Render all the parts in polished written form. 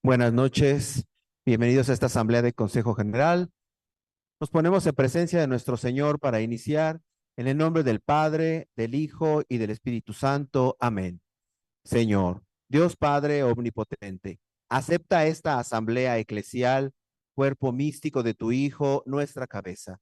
Buenas noches, bienvenidos a esta asamblea de Consejo General. Nos ponemos en presencia de nuestro Señor para iniciar en el nombre del Padre, del Hijo y del Espíritu Santo. Amén. Señor, Dios Padre omnipotente, acepta esta asamblea eclesial, cuerpo místico de tu Hijo, nuestra cabeza.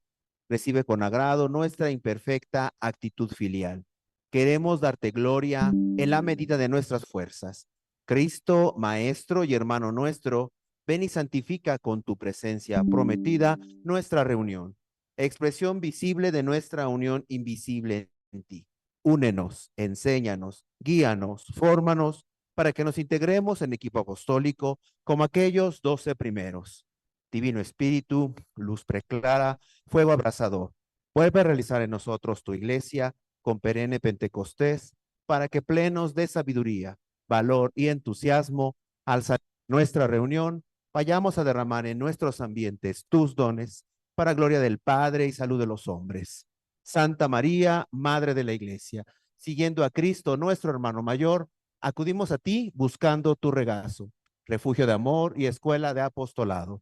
Recibe con agrado nuestra imperfecta actitud filial. Queremos darte gloria en la medida de nuestras fuerzas. Cristo, Maestro y hermano nuestro, ven y santifica con tu presencia prometida nuestra reunión, expresión visible de nuestra unión invisible en ti. Únenos, enséñanos, guíanos, fórmanos, para que nos integremos en equipo apostólico como aquellos 12 primeros. Divino Espíritu, luz preclara, fuego abrasador, vuelve a realizar en nosotros tu iglesia con perenne Pentecostés, para que plenos de sabiduría, valor y entusiasmo, al salir de nuestra reunión, vayamos a derramar en nuestros ambientes tus dones, para gloria del Padre y salud de los hombres. Santa María, Madre de la Iglesia, siguiendo a Cristo, nuestro hermano mayor, acudimos a ti buscando tu regazo, refugio de amor y escuela de apostolado.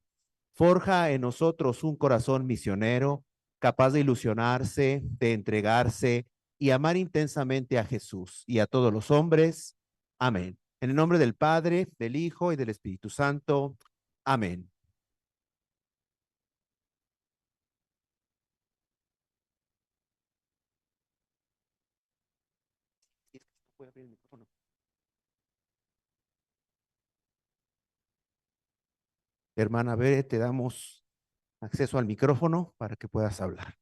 Forja en nosotros un corazón misionero, capaz de ilusionarse, de entregarse y amar intensamente a Jesús y a todos los hombres. Amén. En el nombre del Padre, del Hijo y del Espíritu Santo. Amén. Hermana Bere, te damos acceso al micrófono para que puedas hablar.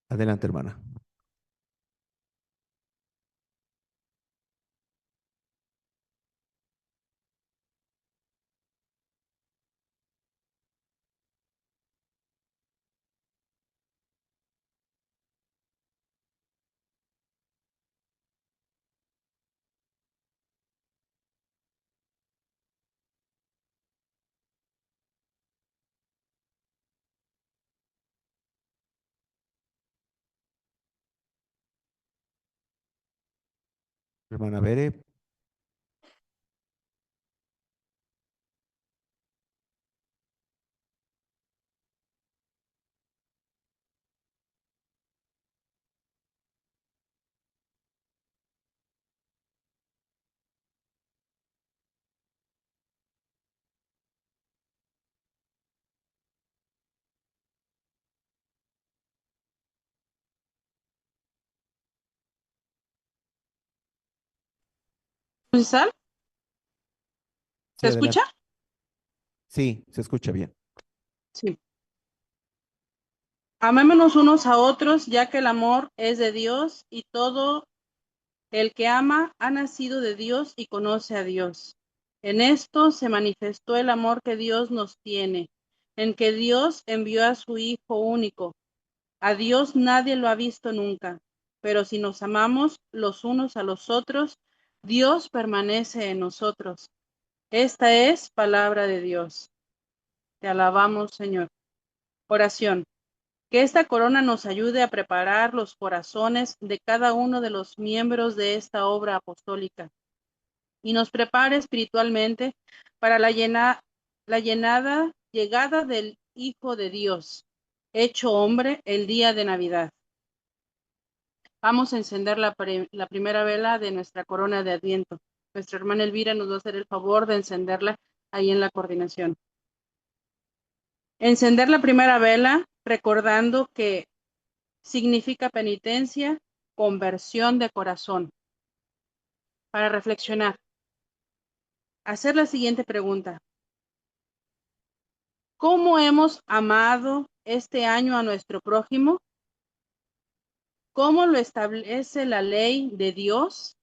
Adelante, hermana. Hermana Bere. Gonzalo, ¿se Sí, escucha? adelante. Sí, se escucha bien. Sí. Amémonos unos a otros, ya que el amor es de Dios y todo el que ama ha nacido de Dios y conoce a Dios. En esto se manifestó el amor que Dios nos tiene, en que Dios envió a su Hijo único. A Dios nadie lo ha visto nunca, pero si nos amamos los unos a los otros, Dios permanece en nosotros. Esta es palabra de Dios. Te alabamos, Señor. Oración. Que esta corona nos ayude a preparar los corazones de cada uno de los miembros de esta obra apostólica y nos prepare espiritualmente para llegada del Hijo de Dios, hecho hombre el día de Navidad. Vamos a encender la primera vela de nuestra corona de Adviento. Nuestra hermana Elvira nos va a hacer el favor de encenderla ahí en la coordinación. Encender la primera vela recordando que significa penitencia, conversión de corazón. Para reflexionar, hacer la siguiente pregunta. ¿Cómo hemos amado este año a nuestro prójimo? ¿Cómo lo establece la ley de Dios?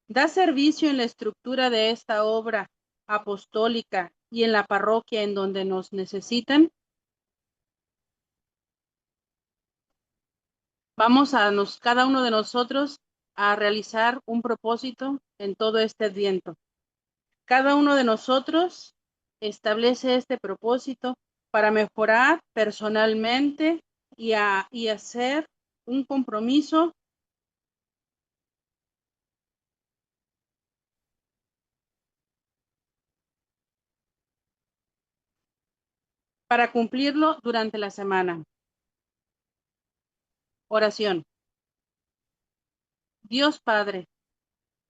¿Da servicio en la estructura de esta obra apostólica y en la parroquia en donde nos necesitan? Vamos cada uno de nosotros a realizar un propósito en todo este Adviento. Cada uno de nosotros establece este propósito para mejorar personalmente y hacer un compromiso para cumplirlo durante la semana. Oración. Dios Padre,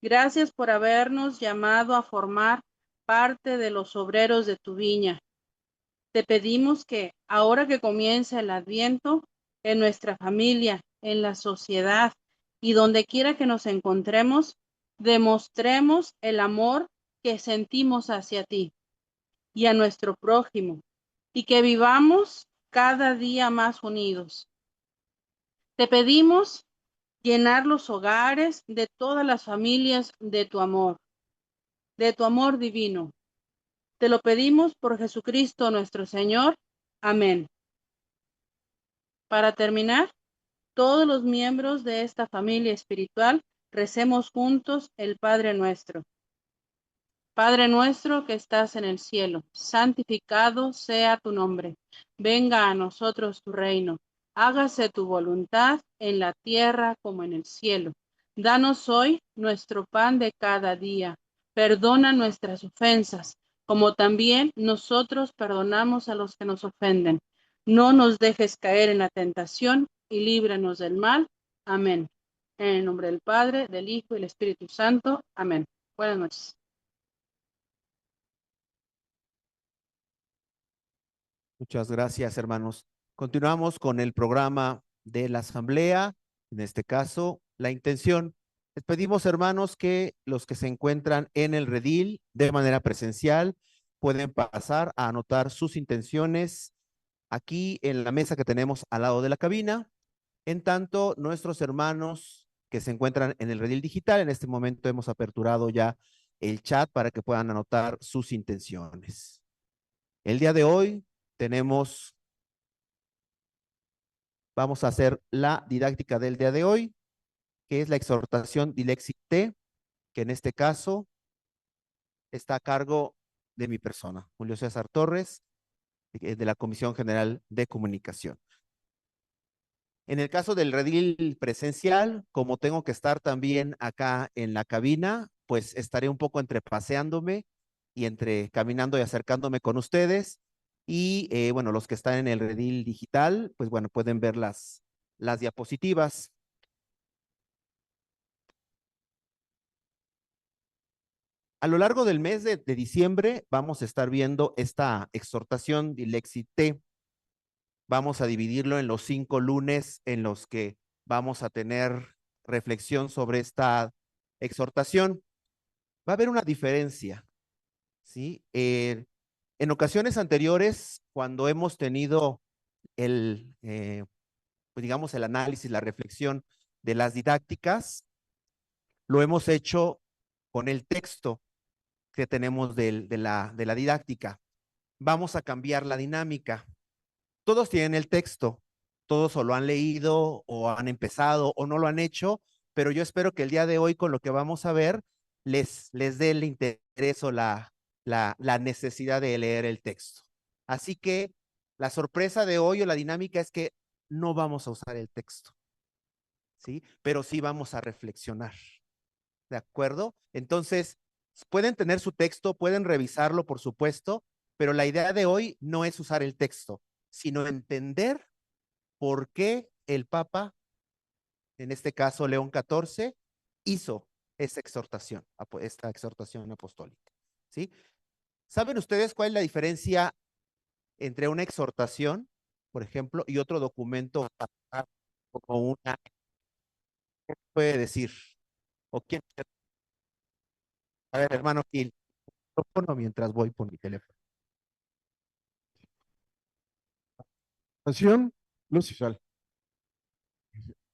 gracias por habernos llamado a formar parte de los obreros de tu viña. Te pedimos que ahora que comienza el Adviento, en nuestra familia, en la sociedad y donde quiera que nos encontremos, demostremos el amor que sentimos hacia ti y a nuestro prójimo, y que vivamos cada día más unidos. Te pedimos llenar los hogares de todas las familias de tu amor divino. Te lo pedimos por Jesucristo nuestro Señor. Amén. Para terminar, todos los miembros de esta familia espiritual recemos juntos el Padre Nuestro. Padre nuestro que estás en el cielo, santificado sea tu nombre. Venga a nosotros tu reino. Hágase tu voluntad en la tierra como en el cielo. Danos hoy nuestro pan de cada día. Perdona nuestras ofensas, como también nosotros perdonamos a los que nos ofenden. No nos dejes caer en la tentación y líbranos del mal. Amén. En el nombre del Padre, del Hijo y del Espíritu Santo. Amén. Buenas noches. Muchas gracias, hermanos. Continuamos con el programa de la asamblea, en este caso, la intención. Les pedimos, hermanos, que los que se encuentran en el redil de manera presencial pueden pasar a anotar sus intenciones aquí en la mesa que tenemos al lado de la cabina. En tanto, nuestros hermanos que se encuentran en el redil digital, en este momento hemos aperturado ya el chat para que puedan anotar sus intenciones. El día de hoy tenemos, vamos a hacer la didáctica del día de hoy, que es la exhortación Dilexit T, que en este caso está a cargo de mi persona, Julio César Torres, de la Comisión General de Comunicación. En el caso del redil presencial, como tengo que estar también acá en la cabina, pues estaré un poco entre paseándome y entre caminando y acercándome con ustedes. Y bueno, los que están en el redil digital, pues bueno, pueden ver las diapositivas. A lo largo del mes de diciembre vamos a estar viendo esta exhortación Dilexit T. Vamos a dividirlo en los 5 lunes en los que vamos a tener reflexión sobre esta exhortación. Va a haber una diferencia, ¿sí? En ocasiones anteriores, cuando hemos tenido pues digamos, el análisis, la reflexión de las didácticas, lo hemos hecho con el texto que tenemos de la didáctica. Vamos a cambiar la dinámica. Todos tienen el texto, todos o lo han leído o han empezado o no lo han hecho, pero yo espero que el día de hoy con lo que vamos a ver les dé el interés o la necesidad de leer el texto. Así que la sorpresa de hoy o la dinámica es que no vamos a usar el texto, ¿sí? Pero sí vamos a reflexionar, ¿de acuerdo? Entonces, pueden tener su texto, pueden revisarlo, por supuesto, pero la idea de hoy no es usar el texto, sino entender por qué el Papa, en este caso León XIV, hizo esta exhortación apostólica, ¿sí? ¿Saben ustedes cuál es la diferencia entre una exhortación, por ejemplo, y otro documento como una, ¿qué puede decir? ¿O quién? A ver, hermano Gil, micrófono mientras voy por mi teléfono. Exhortación, luz y sal.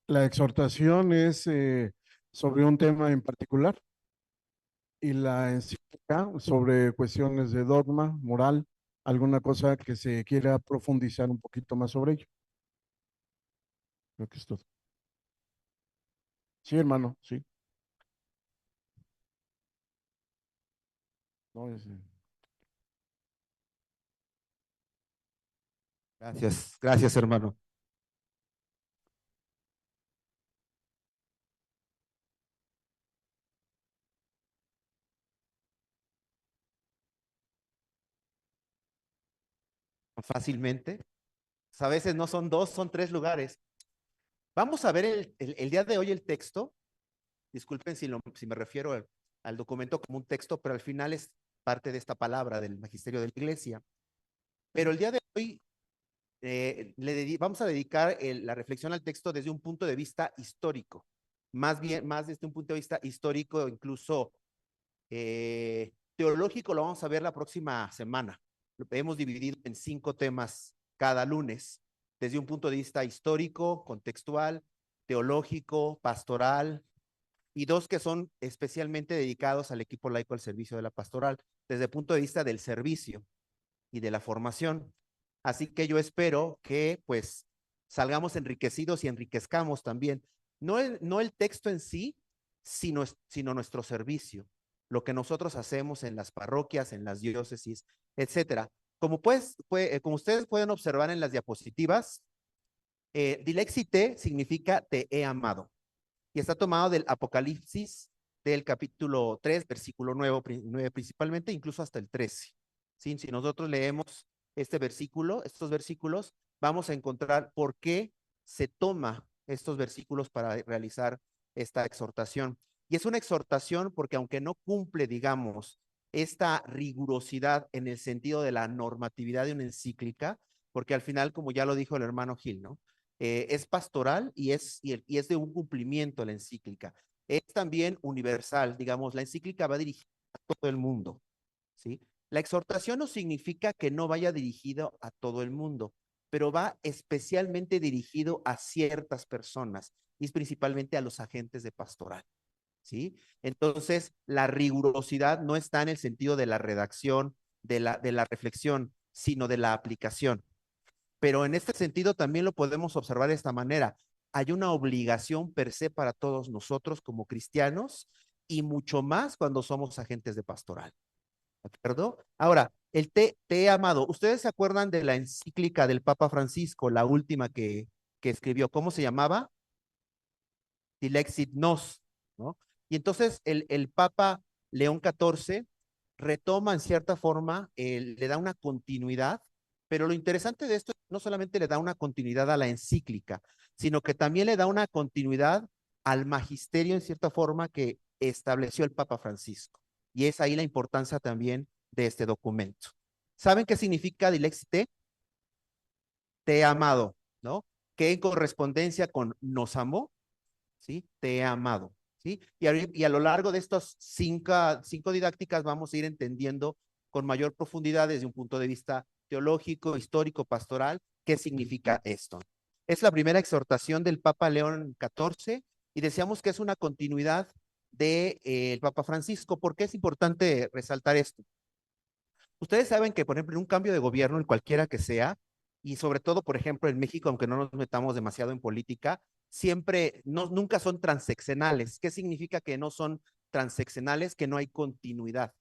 La exhortación es sobre un tema en particular y la encíclica sobre cuestiones de dogma, moral, alguna cosa que se quiera profundizar un poquito más sobre ello. Creo que es todo. Sí, hermano, sí. No, Gracias, gracias, hermano. Fácilmente. Pues, a veces no son dos, son tres lugares. Vamos a ver el día de hoy el texto. Disculpen si me refiero al documento como un texto, pero al final es parte de esta palabra del magisterio de la iglesia. Pero el día de hoy vamos a dedicar la reflexión al texto desde un punto de vista histórico, más bien, más desde un punto de vista histórico, incluso teológico, lo vamos a ver la próxima semana. Lo hemos dividido en 5 temas cada lunes, desde un punto de vista histórico, contextual, teológico, pastoral, y 2 que son especialmente dedicados al equipo laico al servicio de la pastoral, desde el punto de vista del servicio y de la formación. Así que yo espero que pues salgamos enriquecidos y enriquezcamos también, no el texto en sí, sino nuestro servicio, lo que nosotros hacemos en las parroquias, en las diócesis, etcétera. Como ustedes pueden observar en las diapositivas, Dilexite significa te he amado y está tomado del Apocalipsis del capítulo 3, versículo 9 principalmente, incluso hasta el 13. ¿Sí? Si nosotros leemos estos versículos, vamos a encontrar por qué se toma estos versículos para realizar esta exhortación. Y es una exhortación porque aunque no cumple, digamos, esta rigurosidad en el sentido de la normatividad de una encíclica, porque al final, como ya lo dijo el hermano Gil, ¿no? Es pastoral y es de un cumplimiento la encíclica. Es también universal, digamos, la encíclica va dirigida a todo el mundo, ¿sí? La exhortación no significa que no vaya dirigido a todo el mundo, pero va especialmente dirigido a ciertas personas y es principalmente a los agentes de pastoral, ¿sí? Entonces, la rigurosidad no está en el sentido de la redacción, de la reflexión, sino de la aplicación. Pero en este sentido también lo podemos observar de esta manera. Hay una obligación per se para todos nosotros como cristianos y mucho más cuando somos agentes de pastoral. ¿De acuerdo? Ahora, te he amado. ¿Ustedes se acuerdan de la encíclica del Papa Francisco, la última que escribió? ¿Cómo se llamaba? Dilexit Nos, ¿no? Y entonces el Papa León XIV retoma en cierta forma, le da una continuidad, pero lo interesante de esto no solamente le da una continuidad a la encíclica, sino que también le da una continuidad al magisterio en cierta forma que estableció el Papa Francisco. Y es ahí la importancia también de este documento. ¿Saben qué significa Dilexite? Te he amado, ¿no? Que en correspondencia con nos amó, ¿sí? Te he amado, ¿sí? Y a lo largo de estas cinco didácticas vamos a ir entendiendo con mayor profundidad desde un punto de vista teológico, histórico, pastoral, qué significa esto. Es la primera exhortación del Papa León XIV y decíamos que es una continuidad del Papa Francisco. ¿Por qué es importante resaltar esto? Ustedes saben que, por ejemplo, en un cambio de gobierno, en cualquiera que sea, y sobre todo, por ejemplo, en México, aunque no nos metamos demasiado en política, siempre, nunca son transeccionales. ¿Qué significa que no son transeccionales? Que no hay continuidad,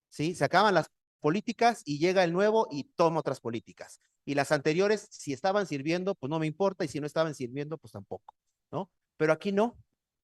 ¿sí? Se acaban las políticas y llega el nuevo y toma otras políticas. Y las anteriores, si estaban sirviendo, pues no me importa, y si no estaban sirviendo, pues tampoco, ¿no? Pero aquí no.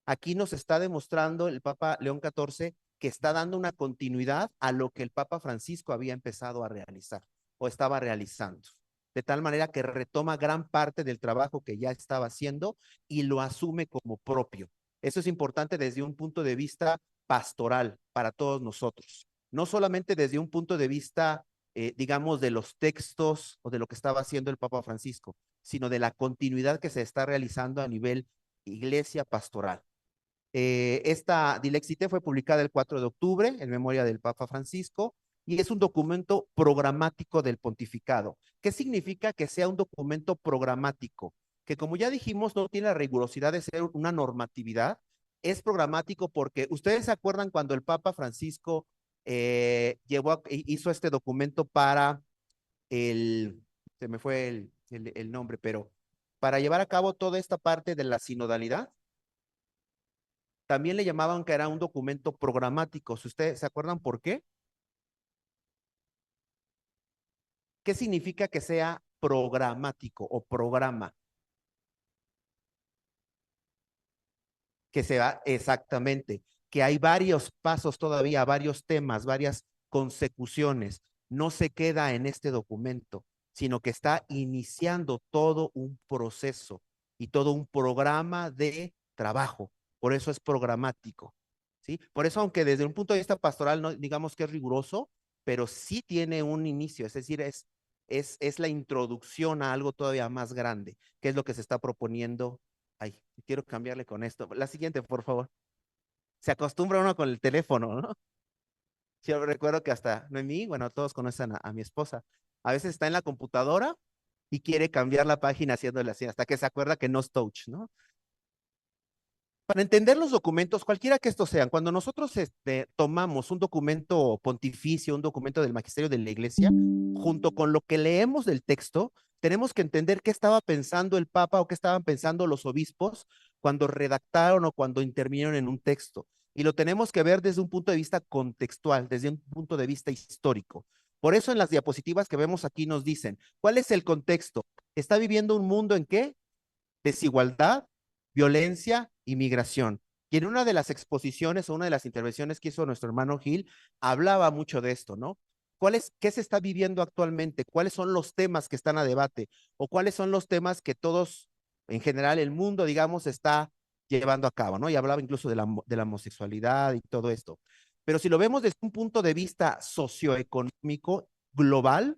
Aquí nos está demostrando el Papa León XIV que está dando una continuidad a lo que el Papa Francisco había empezado a realizar o estaba realizando. De tal manera que retoma gran parte del trabajo que ya estaba haciendo y lo asume como propio. Eso es importante desde un punto de vista pastoral para todos nosotros. No solamente desde un punto de vista, digamos, de los textos o de lo que estaba haciendo el Papa Francisco, sino de la continuidad que se está realizando a nivel iglesia pastoral. Esta Dilexite fue publicada el 4 de octubre en memoria del Papa Francisco y es un documento programático del pontificado. ¿Qué significa que sea un documento programático? Que como ya dijimos, no tiene la rigurosidad de ser una normatividad, es programático porque ustedes se acuerdan cuando el Papa Francisco hizo este documento para se me fue el nombre, pero para llevar a cabo toda esta parte de la sinodalidad. También le llamaban que era un documento programático. Si ustedes se acuerdan por qué, ¿qué significa que sea programático o programa? Que se va exactamente, que hay varios pasos todavía, varios temas, varias consecuciones. No se queda en este documento, sino que está iniciando todo un proceso y todo un programa de trabajo. Por eso es programático, ¿sí? Por eso, aunque desde un punto de vista pastoral no digamos que es riguroso, pero sí tiene un inicio, es decir, es la introducción a algo todavía más grande, que es lo que se está proponiendo. Ay, quiero cambiarle con esto. La siguiente, por favor. Se acostumbra uno con el teléfono, ¿no? Yo recuerdo que hasta Noemí, bueno, todos conocen a mi esposa. A veces está en la computadora y quiere cambiar la página haciéndole así, hasta que se acuerda que no es touch, ¿no? Para entender los documentos, cualquiera que estos sean, cuando nosotros tomamos un documento pontificio, un documento del magisterio de la iglesia, junto con lo que leemos del texto, tenemos que entender qué estaba pensando el Papa o qué estaban pensando los obispos cuando redactaron o cuando intervinieron en un texto. Y lo tenemos que ver desde un punto de vista contextual, desde un punto de vista histórico. Por eso en las diapositivas que vemos aquí nos dicen, ¿cuál es el contexto? ¿Está viviendo un mundo en qué? Desigualdad, violencia y migración. Y en una de las exposiciones o una de las intervenciones que hizo nuestro hermano Gil, hablaba mucho de esto, ¿no? ¿Qué se está viviendo actualmente? ¿Cuáles son los temas que están a debate? ¿O cuáles son los temas que todos, en general, el mundo, digamos, está llevando a cabo, ¿no? Y hablaba incluso de la homosexualidad y todo esto. Pero si lo vemos desde un punto de vista socioeconómico global,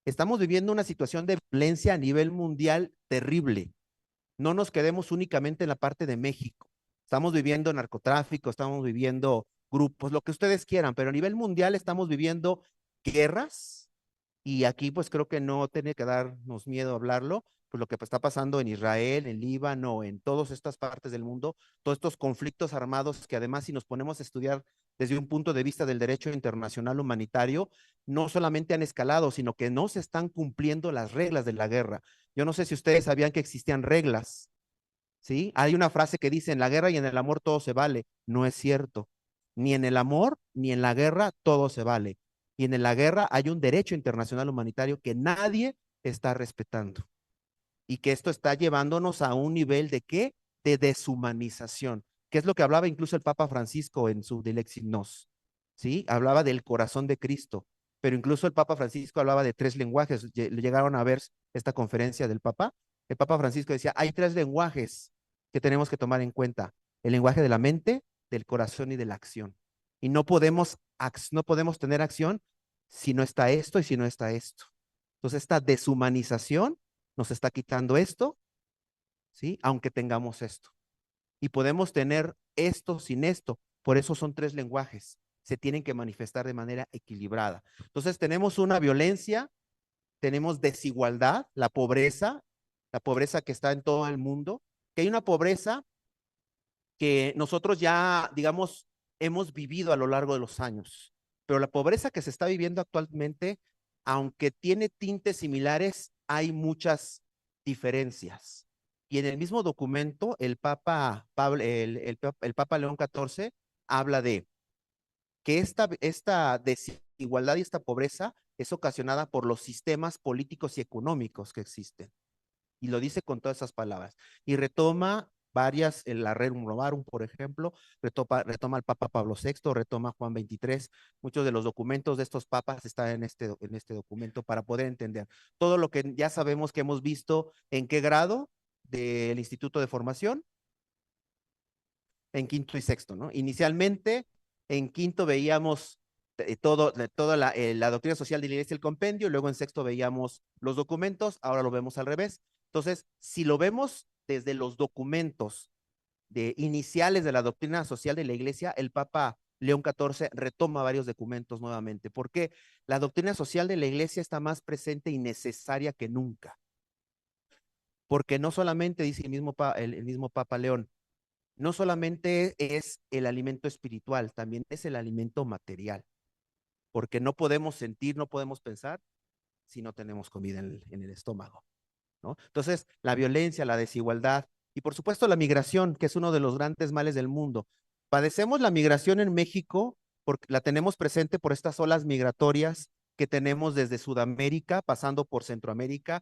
estamos viviendo una situación de violencia a nivel mundial terrible. No nos quedemos únicamente en la parte de México. Estamos viviendo narcotráfico, estamos viviendo grupos, lo que ustedes quieran, pero a nivel mundial estamos viviendo guerras y aquí pues creo que no tiene que darnos miedo hablarlo, pues lo que está pasando en Israel, en Líbano, en todas estas partes del mundo, todos estos conflictos armados que además si nos ponemos a estudiar desde un punto de vista del derecho internacional humanitario, no solamente han escalado, sino que no se están cumpliendo las reglas de la guerra. Yo no sé si ustedes sabían que existían reglas, ¿sí? Hay una frase que dice, en la guerra y en el amor todo se vale. No es cierto. Ni en el amor ni en la guerra todo se vale. Y en la guerra hay un derecho internacional humanitario que nadie está respetando. Y que esto está llevándonos a un nivel de qué? De deshumanización, que es lo que hablaba incluso el Papa Francisco en su Dilexit Nos, ¿sí? Hablaba del corazón de Cristo, pero incluso el Papa Francisco hablaba de tres lenguajes. Llegaron a ver esta conferencia del Papa. El Papa Francisco decía, hay tres lenguajes que tenemos que tomar en cuenta. El lenguaje de la mente, del corazón y de la acción. Y no podemos tener acción si no está esto y si no está esto. Entonces, esta deshumanización nos está quitando esto, ¿sí? Aunque tengamos esto. Y podemos tener esto sin esto. Por eso son tres lenguajes. Se tienen que manifestar de manera equilibrada. Entonces, tenemos una violencia, tenemos desigualdad, la pobreza que está en todo el mundo, que hay una pobreza que nosotros ya, digamos, hemos vivido a lo largo de los años. Pero la pobreza que se está viviendo actualmente, aunque tiene tintes similares, hay muchas diferencias. Y en el mismo documento, el Papa, Pablo, el Papa León XIV habla de que esta desigualdad y esta pobreza es ocasionada por los sistemas políticos y económicos que existen. Y lo dice con todas esas palabras. Y retoma varias, la Rerum Novarum, por ejemplo, retoma el Papa Pablo VI, retoma Juan XXIII. Muchos de los documentos de estos papas están en este documento para poder entender todo lo que ya sabemos que hemos visto en qué grado del Instituto de Formación, en quinto y sexto, ¿no? Inicialmente, en quinto veíamos toda la doctrina social de la iglesia, el compendio, luego en sexto veíamos los documentos, ahora lo vemos al revés. Entonces, si lo vemos desde los documentos iniciales de la doctrina social de la iglesia, el Papa León XIV retoma varios documentos nuevamente, porque la doctrina social de la iglesia está más presente y necesaria que nunca. Porque no solamente, dice el mismo Papa León, no solamente es el alimento espiritual, también es el alimento material, porque no podemos sentir, no podemos pensar si no tenemos comida en el estómago, ¿no? Entonces, la violencia, la desigualdad y por supuesto la migración, que es uno de los grandes males del mundo. Padecemos la migración en México porque la tenemos presente por estas olas migratorias que tenemos desde Sudamérica, pasando por Centroamérica,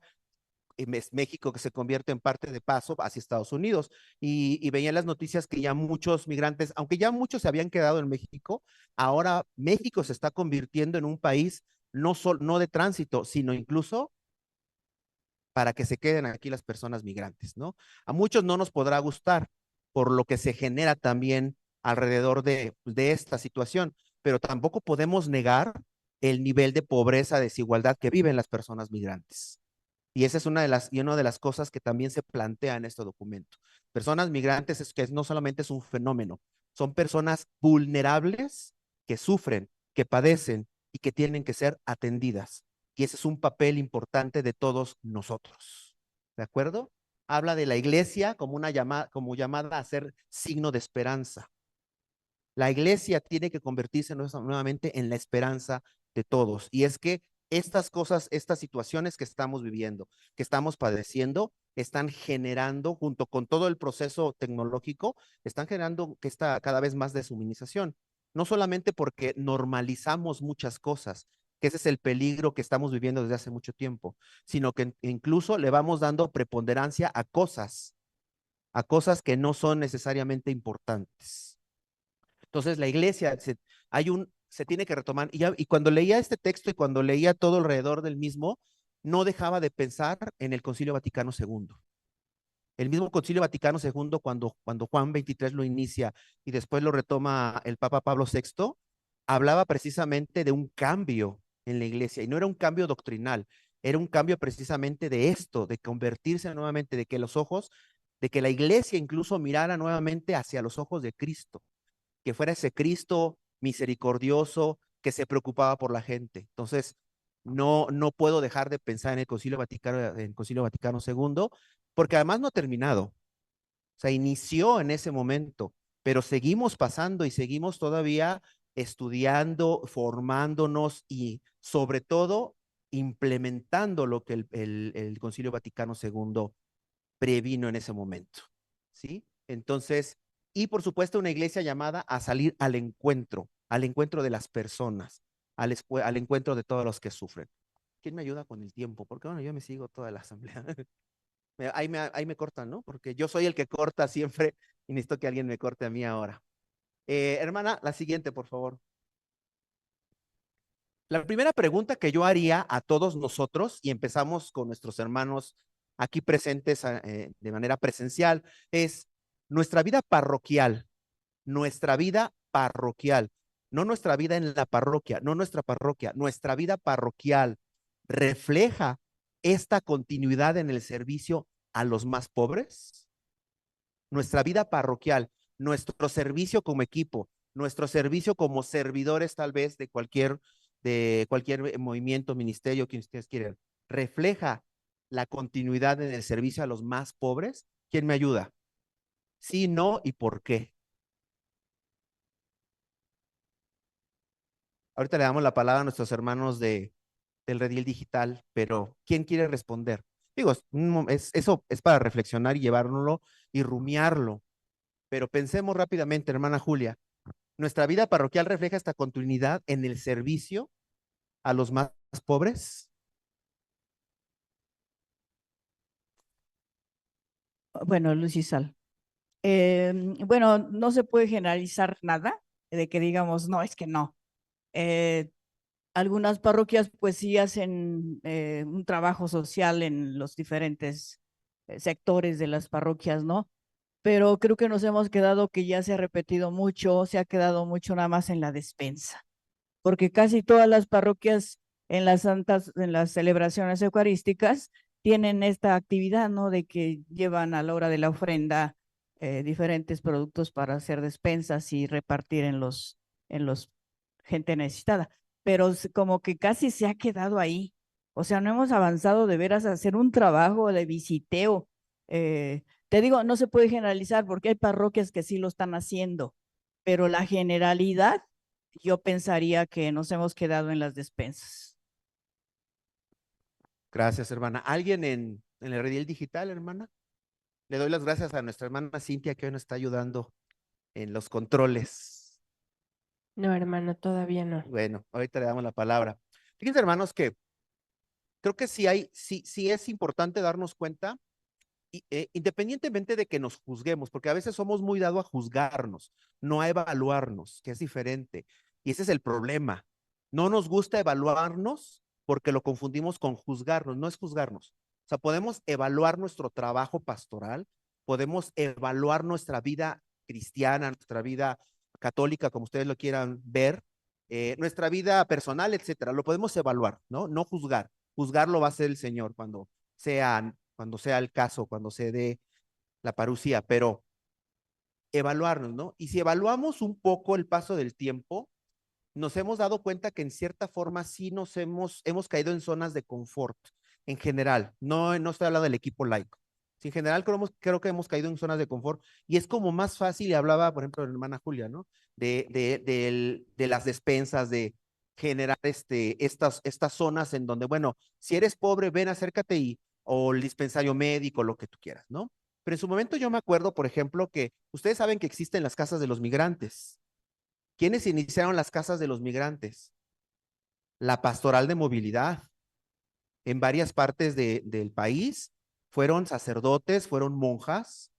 México que se convierte en parte de paso hacia Estados Unidos. Y veía en las noticias que ya muchos migrantes, aunque ya muchos se habían quedado en México, ahora México se está convirtiendo en un país no de tránsito, sino incluso para que se queden aquí las personas migrantes, ¿no? A muchos no nos podrá gustar por lo que se genera también alrededor de esta situación, pero tampoco podemos negar el nivel de pobreza, desigualdad que viven las personas migrantes. Y esa es una de las cosas que también se plantea en este documento. Personas migrantes es que no solamente es un fenómeno, son personas vulnerables que sufren, que padecen y que tienen que ser atendidas. Y ese es un papel importante de todos nosotros. ¿De acuerdo? Habla de la iglesia como como llamada a ser signo de esperanza. La iglesia tiene que convertirse nuevamente en la esperanza de todos. Y es que estas cosas, estas situaciones que estamos viviendo, que estamos padeciendo, están generando, junto con todo el proceso tecnológico, están generando que está cada vez más deshumanización. No solamente porque normalizamos muchas cosas, que ese es el peligro que estamos viviendo desde hace mucho tiempo, sino que incluso le vamos dando preponderancia a cosas que no son necesariamente importantes. Entonces la iglesia se tiene que retomar. Y cuando leía este texto y cuando leía todo alrededor del mismo, no dejaba de pensar en el Concilio Vaticano II. El mismo Concilio Vaticano II, cuando Juan XXIII lo inicia y después lo retoma el Papa Pablo VI, hablaba precisamente de un cambio en la iglesia. Y no era un cambio doctrinal, era un cambio precisamente de esto, de convertirse nuevamente, de que la iglesia incluso mirara nuevamente hacia los ojos de Cristo, que fuera ese Cristo misericordioso que se preocupaba por la gente. Entonces, no puedo dejar de pensar en el Concilio Vaticano II, porque además no ha terminado. O sea, inició en ese momento, pero seguimos pasando y seguimos todavía estudiando, formándonos y sobre todo implementando lo que el Concilio Vaticano II previno en ese momento. ¿Sí? Entonces, y por supuesto una iglesia llamada a salir al encuentro de las personas, al encuentro de todos los que sufren. ¿Quién me ayuda con el tiempo? Porque bueno, yo me sigo toda la asamblea. Ahí me cortan, ¿no? Porque yo soy el que corta siempre y necesito que alguien me corte a mí ahora. Hermana, la siguiente, por favor. La primera pregunta que yo haría a todos nosotros, y empezamos con nuestros hermanos aquí presentes de manera presencial, es nuestra vida parroquial, no nuestra vida en la parroquia, no nuestra parroquia, nuestra vida parroquial refleja esta continuidad en el servicio a los más pobres. Nuestra vida parroquial, nuestro servicio como equipo, nuestro servicio como servidores tal vez de cualquier movimiento, ministerio que ustedes quieran, refleja la continuidad en el servicio a los más pobres. ¿Quién me ayuda? Sí, no y por qué. Ahorita le damos la palabra a nuestros hermanos del Redil Digital, pero ¿quién quiere responder? Digo, eso es para reflexionar y llevárnoslo y rumiarlo, pero pensemos rápidamente, hermana Julia, ¿nuestra vida parroquial refleja esta continuidad en el servicio a los más pobres? Bueno, Lucisal. Bueno, no se puede generalizar nada de que digamos, no, es que no. Eh, Algunas parroquias pues sí hacen un trabajo social en los diferentes sectores de las parroquias, ¿no? Pero creo que nos hemos quedado que ya se ha repetido mucho, se ha quedado mucho nada más en la despensa, porque casi todas las parroquias en las celebraciones eucarísticas tienen esta actividad, ¿no? De que llevan a la hora de la ofrenda diferentes productos para hacer despensas y repartir en los gente necesitada. Pero como que casi se ha quedado ahí. O sea, no hemos avanzado de veras a hacer un trabajo de visiteo. Te digo, no se puede generalizar porque hay parroquias que sí lo están haciendo, pero la generalidad yo pensaría que nos hemos quedado en las despensas. Gracias, hermana. ¿Alguien en el Redil Digital, hermana? Le doy las gracias a nuestra hermana Cintia que hoy nos está ayudando en los controles. No, hermano, todavía no. Bueno, ahorita le damos la palabra. Fíjense, hermanos, que creo que sí es importante darnos cuenta, independientemente de que nos juzguemos, porque a veces somos muy dados a juzgarnos, no a evaluarnos, que es diferente. Y ese es el problema. No nos gusta evaluarnos porque lo confundimos con juzgarnos, no es juzgarnos. O sea, podemos evaluar nuestro trabajo pastoral, podemos evaluar nuestra vida cristiana, nuestra vida católica, como ustedes lo quieran ver, nuestra vida personal, etcétera. Lo podemos evaluar, ¿no? No juzgar. Juzgar lo va a hacer el Señor cuando sea el caso, cuando se dé la parucía, pero evaluarnos, ¿no? Y si evaluamos un poco el paso del tiempo, nos hemos dado cuenta que en cierta forma sí hemos caído en zonas de confort, en general, no estoy hablando del equipo laico. Sí, en general creo que hemos caído en zonas de confort y es como más fácil, y hablaba, por ejemplo, la hermana Julia, ¿no? De las despensas, de generar estas zonas en donde, bueno, si eres pobre, ven, acércate o el dispensario médico, lo que tú quieras, ¿no? Pero en su momento yo me acuerdo, por ejemplo, que ustedes saben que existen las casas de los migrantes. ¿Quiénes iniciaron las casas de los migrantes? La pastoral de movilidad. En varias partes del país fueron sacerdotes, fueron monjas,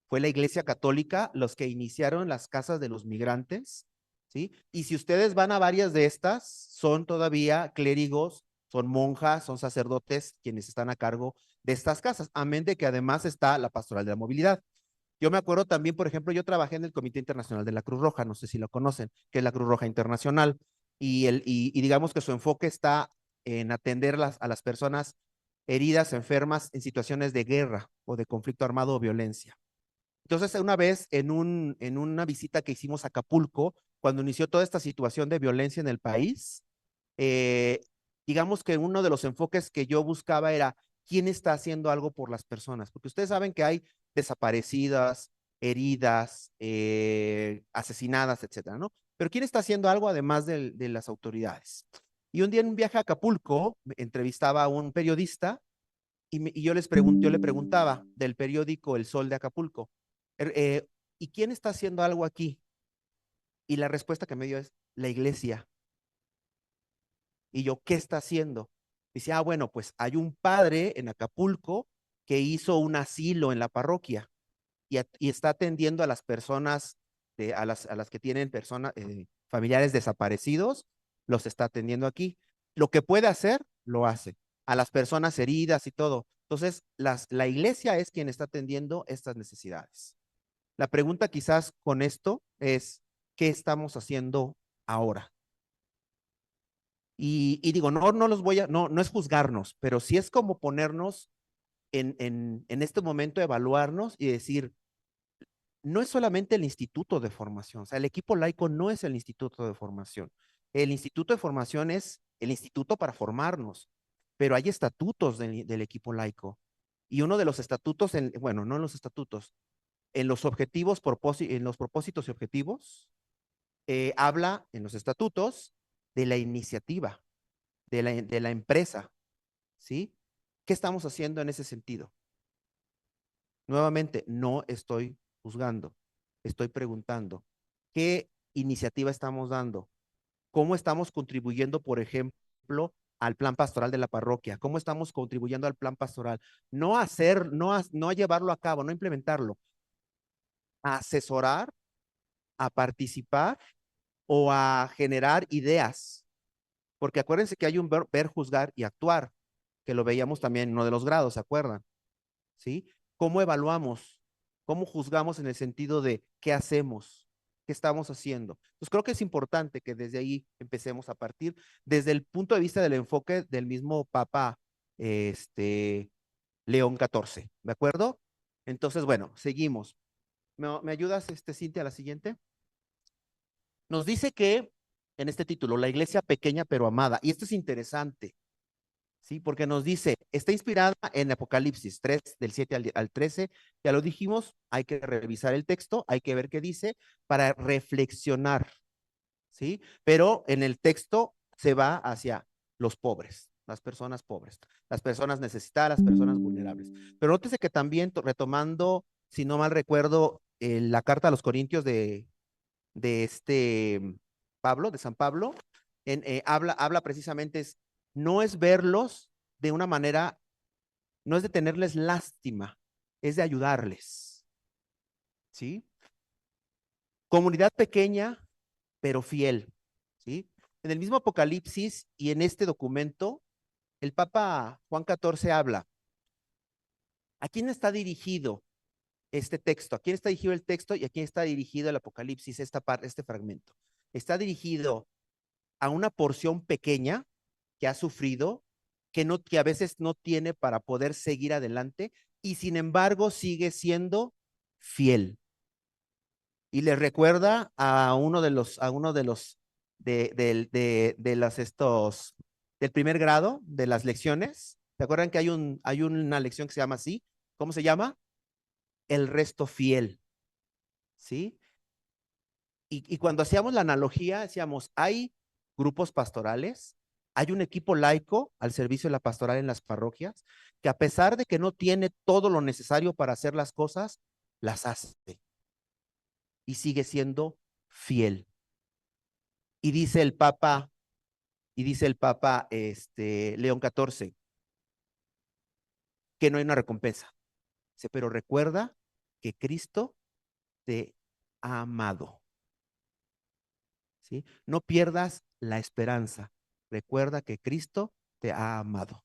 fue la Iglesia Católica los que iniciaron las casas de los migrantes, ¿sí? Y si ustedes van a varias de estas, son todavía clérigos, son monjas, son sacerdotes quienes están a cargo de estas casas, amén de que además está la pastoral de la movilidad. Yo me acuerdo también, por ejemplo, yo trabajé en el Comité Internacional de la Cruz Roja, no sé si lo conocen, que es la Cruz Roja Internacional, y digamos que su enfoque está en atender a las personas heridas, enfermas en situaciones de guerra o de conflicto armado o violencia. Entonces, una vez en una visita que hicimos a Acapulco, cuando inició toda esta situación de violencia en el país, eh, digamos que uno de los enfoques que yo buscaba era quién está haciendo algo por las personas, porque ustedes saben que hay desaparecidas, heridas, asesinadas, etcétera, ¿no? Pero quién está haciendo algo además de las autoridades. Y un día en un viaje a Acapulco, entrevistaba a un periodista y yo le preguntaba del periódico El Sol de Acapulco, ¿y quién está haciendo algo aquí? Y la respuesta que me dio es la iglesia. Y yo, ¿qué está haciendo? Dice, bueno, pues hay un padre en Acapulco que hizo un asilo en la parroquia y está atendiendo a las personas, a las que tienen familiares desaparecidos, los está atendiendo aquí. Lo que puede hacer, lo hace. A las personas heridas y todo. Entonces, la iglesia es quien está atendiendo estas necesidades. La pregunta quizás con esto es, ¿qué estamos haciendo ahora? Y digo, no es juzgarnos, pero sí es como ponernos en este momento, evaluarnos y decir, no es solamente el instituto de formación, o sea, el equipo laico no es el instituto de formación. El instituto de formación es el instituto para formarnos, pero hay estatutos del equipo laico. Y uno de los estatutos, bueno, no en los estatutos, en los en los propósitos y objetivos, habla en los estatutos de la iniciativa, de la empresa, ¿sí? ¿Qué estamos haciendo en ese sentido? Nuevamente, no estoy juzgando, estoy preguntando, ¿qué iniciativa estamos dando? ¿Cómo estamos contribuyendo, por ejemplo, al plan pastoral de la parroquia? ¿Cómo estamos contribuyendo al plan pastoral? No a llevarlo a cabo, no implementarlo, a asesorar, a participar o a generar ideas. Porque acuérdense que hay un ver, juzgar y actuar, que lo veíamos también en uno de los grados, ¿se acuerdan? ¿Sí? ¿Cómo evaluamos? ¿Cómo juzgamos en el sentido de qué hacemos? ¿Qué estamos haciendo? Pues creo que es importante que desde ahí empecemos a partir, desde el punto de vista del enfoque del mismo Papa León XIV, ¿de acuerdo? Entonces, bueno, seguimos. ¿Me ayudas, Cintia, a la siguiente? Nos dice que en este título, la iglesia pequeña pero amada, y esto es interesante, ¿sí? Porque nos dice, está inspirada en Apocalipsis 3, del 7 al 13, ya lo dijimos, hay que revisar el texto, hay que ver qué dice para reflexionar, ¿sí? Pero en el texto se va hacia los pobres, las personas necesitadas, las personas vulnerables. Pero nótese que también, retomando, si no mal recuerdo, la carta a los Corintios de Pablo, de San Pablo, habla precisamente, no es verlos de una manera, no es de tenerles lástima, es de ayudarles, ¿sí? Comunidad pequeña, pero fiel, ¿sí? En el mismo Apocalipsis y en este documento, el Papa Juan XIV habla, ¿a quién está dirigido este texto? ¿A quién está dirigido el texto y a quién está dirigido el Apocalipsis, este fragmento? Está dirigido a una porción pequeña que ha sufrido, que a veces no tiene para poder seguir adelante y sin embargo sigue siendo fiel. Y le recuerda a uno de los, del primer grado de las lecciones. ¿Se acuerdan que hay una lección que se llama así? ¿Cómo se llama? El resto fiel, ¿sí? Y cuando hacíamos la analogía, decíamos, hay grupos pastorales, hay un equipo laico al servicio de la pastoral en las parroquias, que a pesar de que no tiene todo lo necesario para hacer las cosas, las hace y sigue siendo fiel. Y dice el Papa, León XIV, que no hay una recompensa. Dice, pero recuerda que Cristo te ha amado. ¿Sí? No pierdas la esperanza. Recuerda que Cristo te ha amado.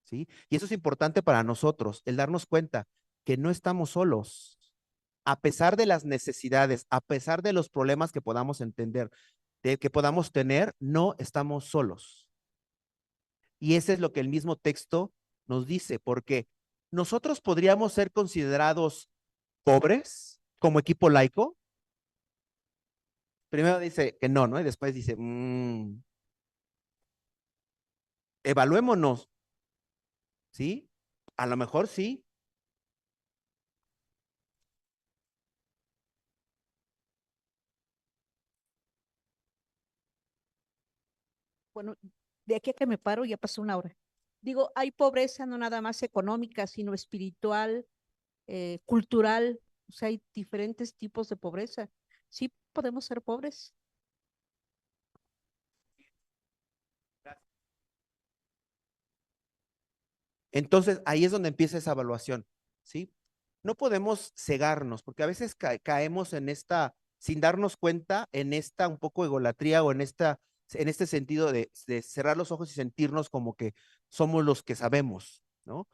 ¿Sí? Y eso es importante para nosotros, el darnos cuenta que no estamos solos. A pesar de las necesidades, a pesar de los problemas que podamos entender, de que podamos tener, no estamos solos. Y ese es lo que el mismo texto nos dice, porque nosotros podríamos ser considerados pobres como equipo laico. Primero dice que no, ¿no? Y después dice, evaluémonos, ¿sí? A lo mejor sí. Bueno, de aquí a que me paro ya pasó una hora. Digo, hay pobreza no nada más económica, sino espiritual, cultural, o sea, hay diferentes tipos de pobreza. Sí podemos ser pobres. Entonces, ahí es donde empieza esa evaluación, ¿sí? No podemos cegarnos, porque a veces caemos en esta, sin darnos cuenta, en esta un poco egolatría o en este sentido de cerrar los ojos y sentirnos como que somos los que sabemos, ¿no?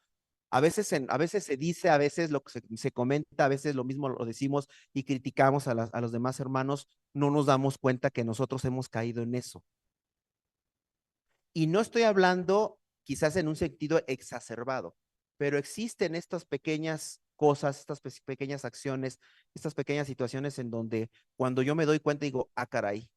A veces se dice, a veces lo que se comenta, a veces lo mismo lo decimos y criticamos a los demás hermanos, no nos damos cuenta que nosotros hemos caído en eso. Y no estoy hablando quizás en un sentido exacerbado, pero existen estas pequeñas cosas, estas pequeñas acciones, estas pequeñas situaciones en donde cuando yo me doy cuenta digo, ah, caray,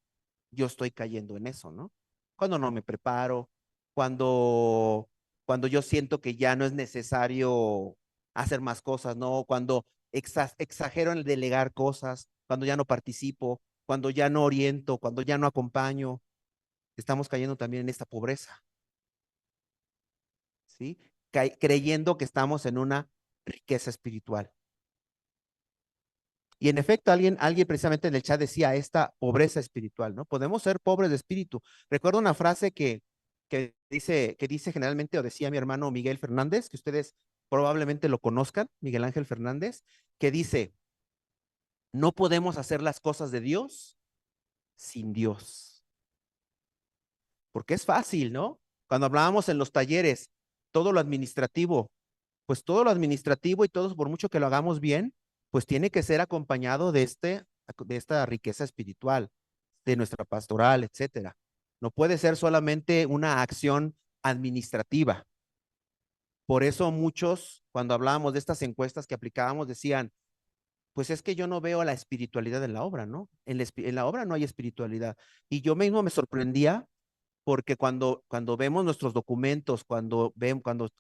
yo estoy cayendo en eso, ¿no? Cuando no me preparo, cuando, cuando yo siento que ya no es necesario hacer más cosas, ¿no? Cuando exagero en el delegar cosas, cuando ya no participo, cuando ya no oriento, cuando ya no acompaño, estamos cayendo también en esta pobreza, ¿sí? Creyendo que estamos en una riqueza espiritual. Y en efecto, alguien precisamente en el chat decía esta pobreza espiritual, ¿no? Podemos ser pobres de espíritu. Recuerdo una frase que dice generalmente, o decía mi hermano Miguel Fernández, que ustedes probablemente lo conozcan, Miguel Ángel Fernández, que dice, no podemos hacer las cosas de Dios sin Dios. Porque es fácil, ¿no? Cuando hablábamos en los talleres, todo lo administrativo, pues todo lo administrativo y todo, por mucho que lo hagamos bien, pues tiene que ser acompañado de esta riqueza espiritual, de nuestra pastoral, etcétera. No puede ser solamente una acción administrativa. Por eso muchos, cuando hablábamos de estas encuestas que aplicábamos, decían, pues es que yo no veo la espiritualidad en la obra, ¿no? En la obra no hay espiritualidad. Y yo mismo me sorprendía porque cuando vemos nuestros documentos, cuando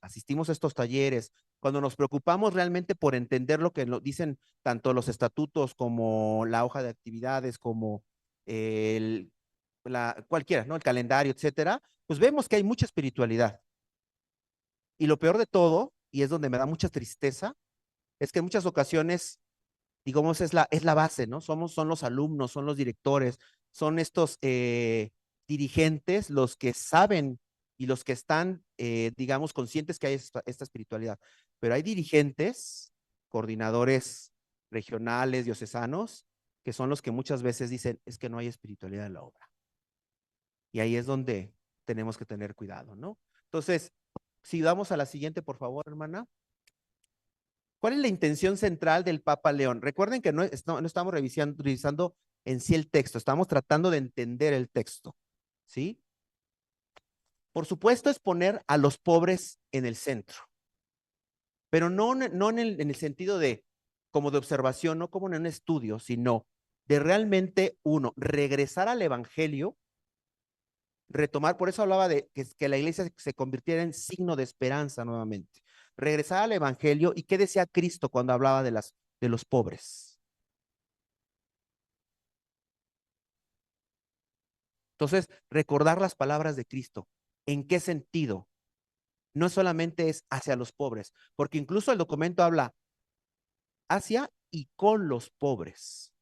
asistimos a estos talleres, cuando nos preocupamos realmente por entender lo que dicen tanto los estatutos como la hoja de actividades, como el, cualquiera, ¿no? El calendario, etcétera, pues vemos que hay mucha espiritualidad. Y lo peor de todo, y es donde me da mucha tristeza, es que en muchas ocasiones digamos, es la base, ¿no? Son los alumnos, son los directores, son estos dirigentes los que saben y los que están, digamos, conscientes que hay esta espiritualidad. Pero hay dirigentes, coordinadores regionales, diocesanos, que son los que muchas veces dicen, es que no hay espiritualidad en la obra. Y ahí es donde tenemos que tener cuidado, ¿no? Entonces, si vamos a la siguiente, por favor, hermana. ¿Cuál es la intención central del Papa León? Recuerden que no estamos revisando en sí el texto, estamos tratando de entender el texto, ¿sí? Por supuesto es poner a los pobres en el centro, pero no en el sentido de como de observación, no como en un estudio, sino de realmente uno, regresar al Evangelio, retomar, por eso hablaba de que la iglesia se convirtiera en signo de esperanza nuevamente. Regresar al Evangelio y qué decía Cristo cuando hablaba de los pobres. Entonces, recordar las palabras de Cristo. ¿En qué sentido? No solamente es hacia los pobres, porque incluso el documento habla hacia y con los pobres.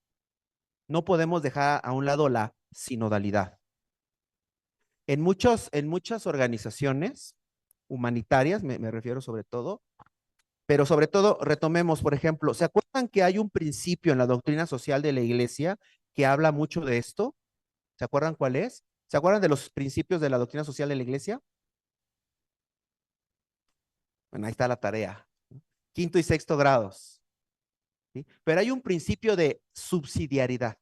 No podemos dejar a un lado la sinodalidad. En muchas organizaciones humanitarias, me refiero sobre todo, pero sobre todo retomemos, por ejemplo, ¿se acuerdan que hay un principio en la doctrina social de la iglesia que habla mucho de esto? ¿Se acuerdan cuál es? ¿Se acuerdan de los principios de la doctrina social de la iglesia? Bueno, ahí está la tarea. Quinto y sexto grados. ¿Sí? Pero hay un principio de subsidiariedad.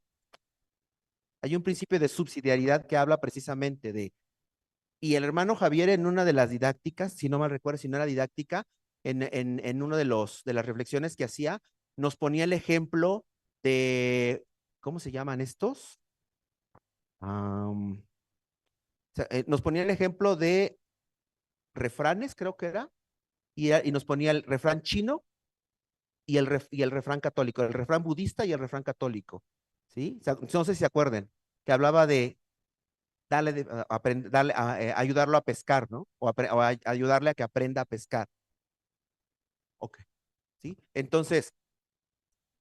Hay un principio de subsidiariedad que habla precisamente de, y el hermano Javier en una de las didácticas, si no mal recuerdo, si no era didáctica, en uno de las reflexiones que hacía, nos ponía el ejemplo de, ¿cómo se llaman estos? Nos ponía el ejemplo de refranes, creo que era, y nos ponía el refrán chino y el refrán católico, el refrán budista y el refrán católico, ¿sí? No sé si se acuerden, que hablaba de ayudarlo a pescar, ¿no? O ayudarle a que aprenda a pescar. Ok, ¿sí? Entonces,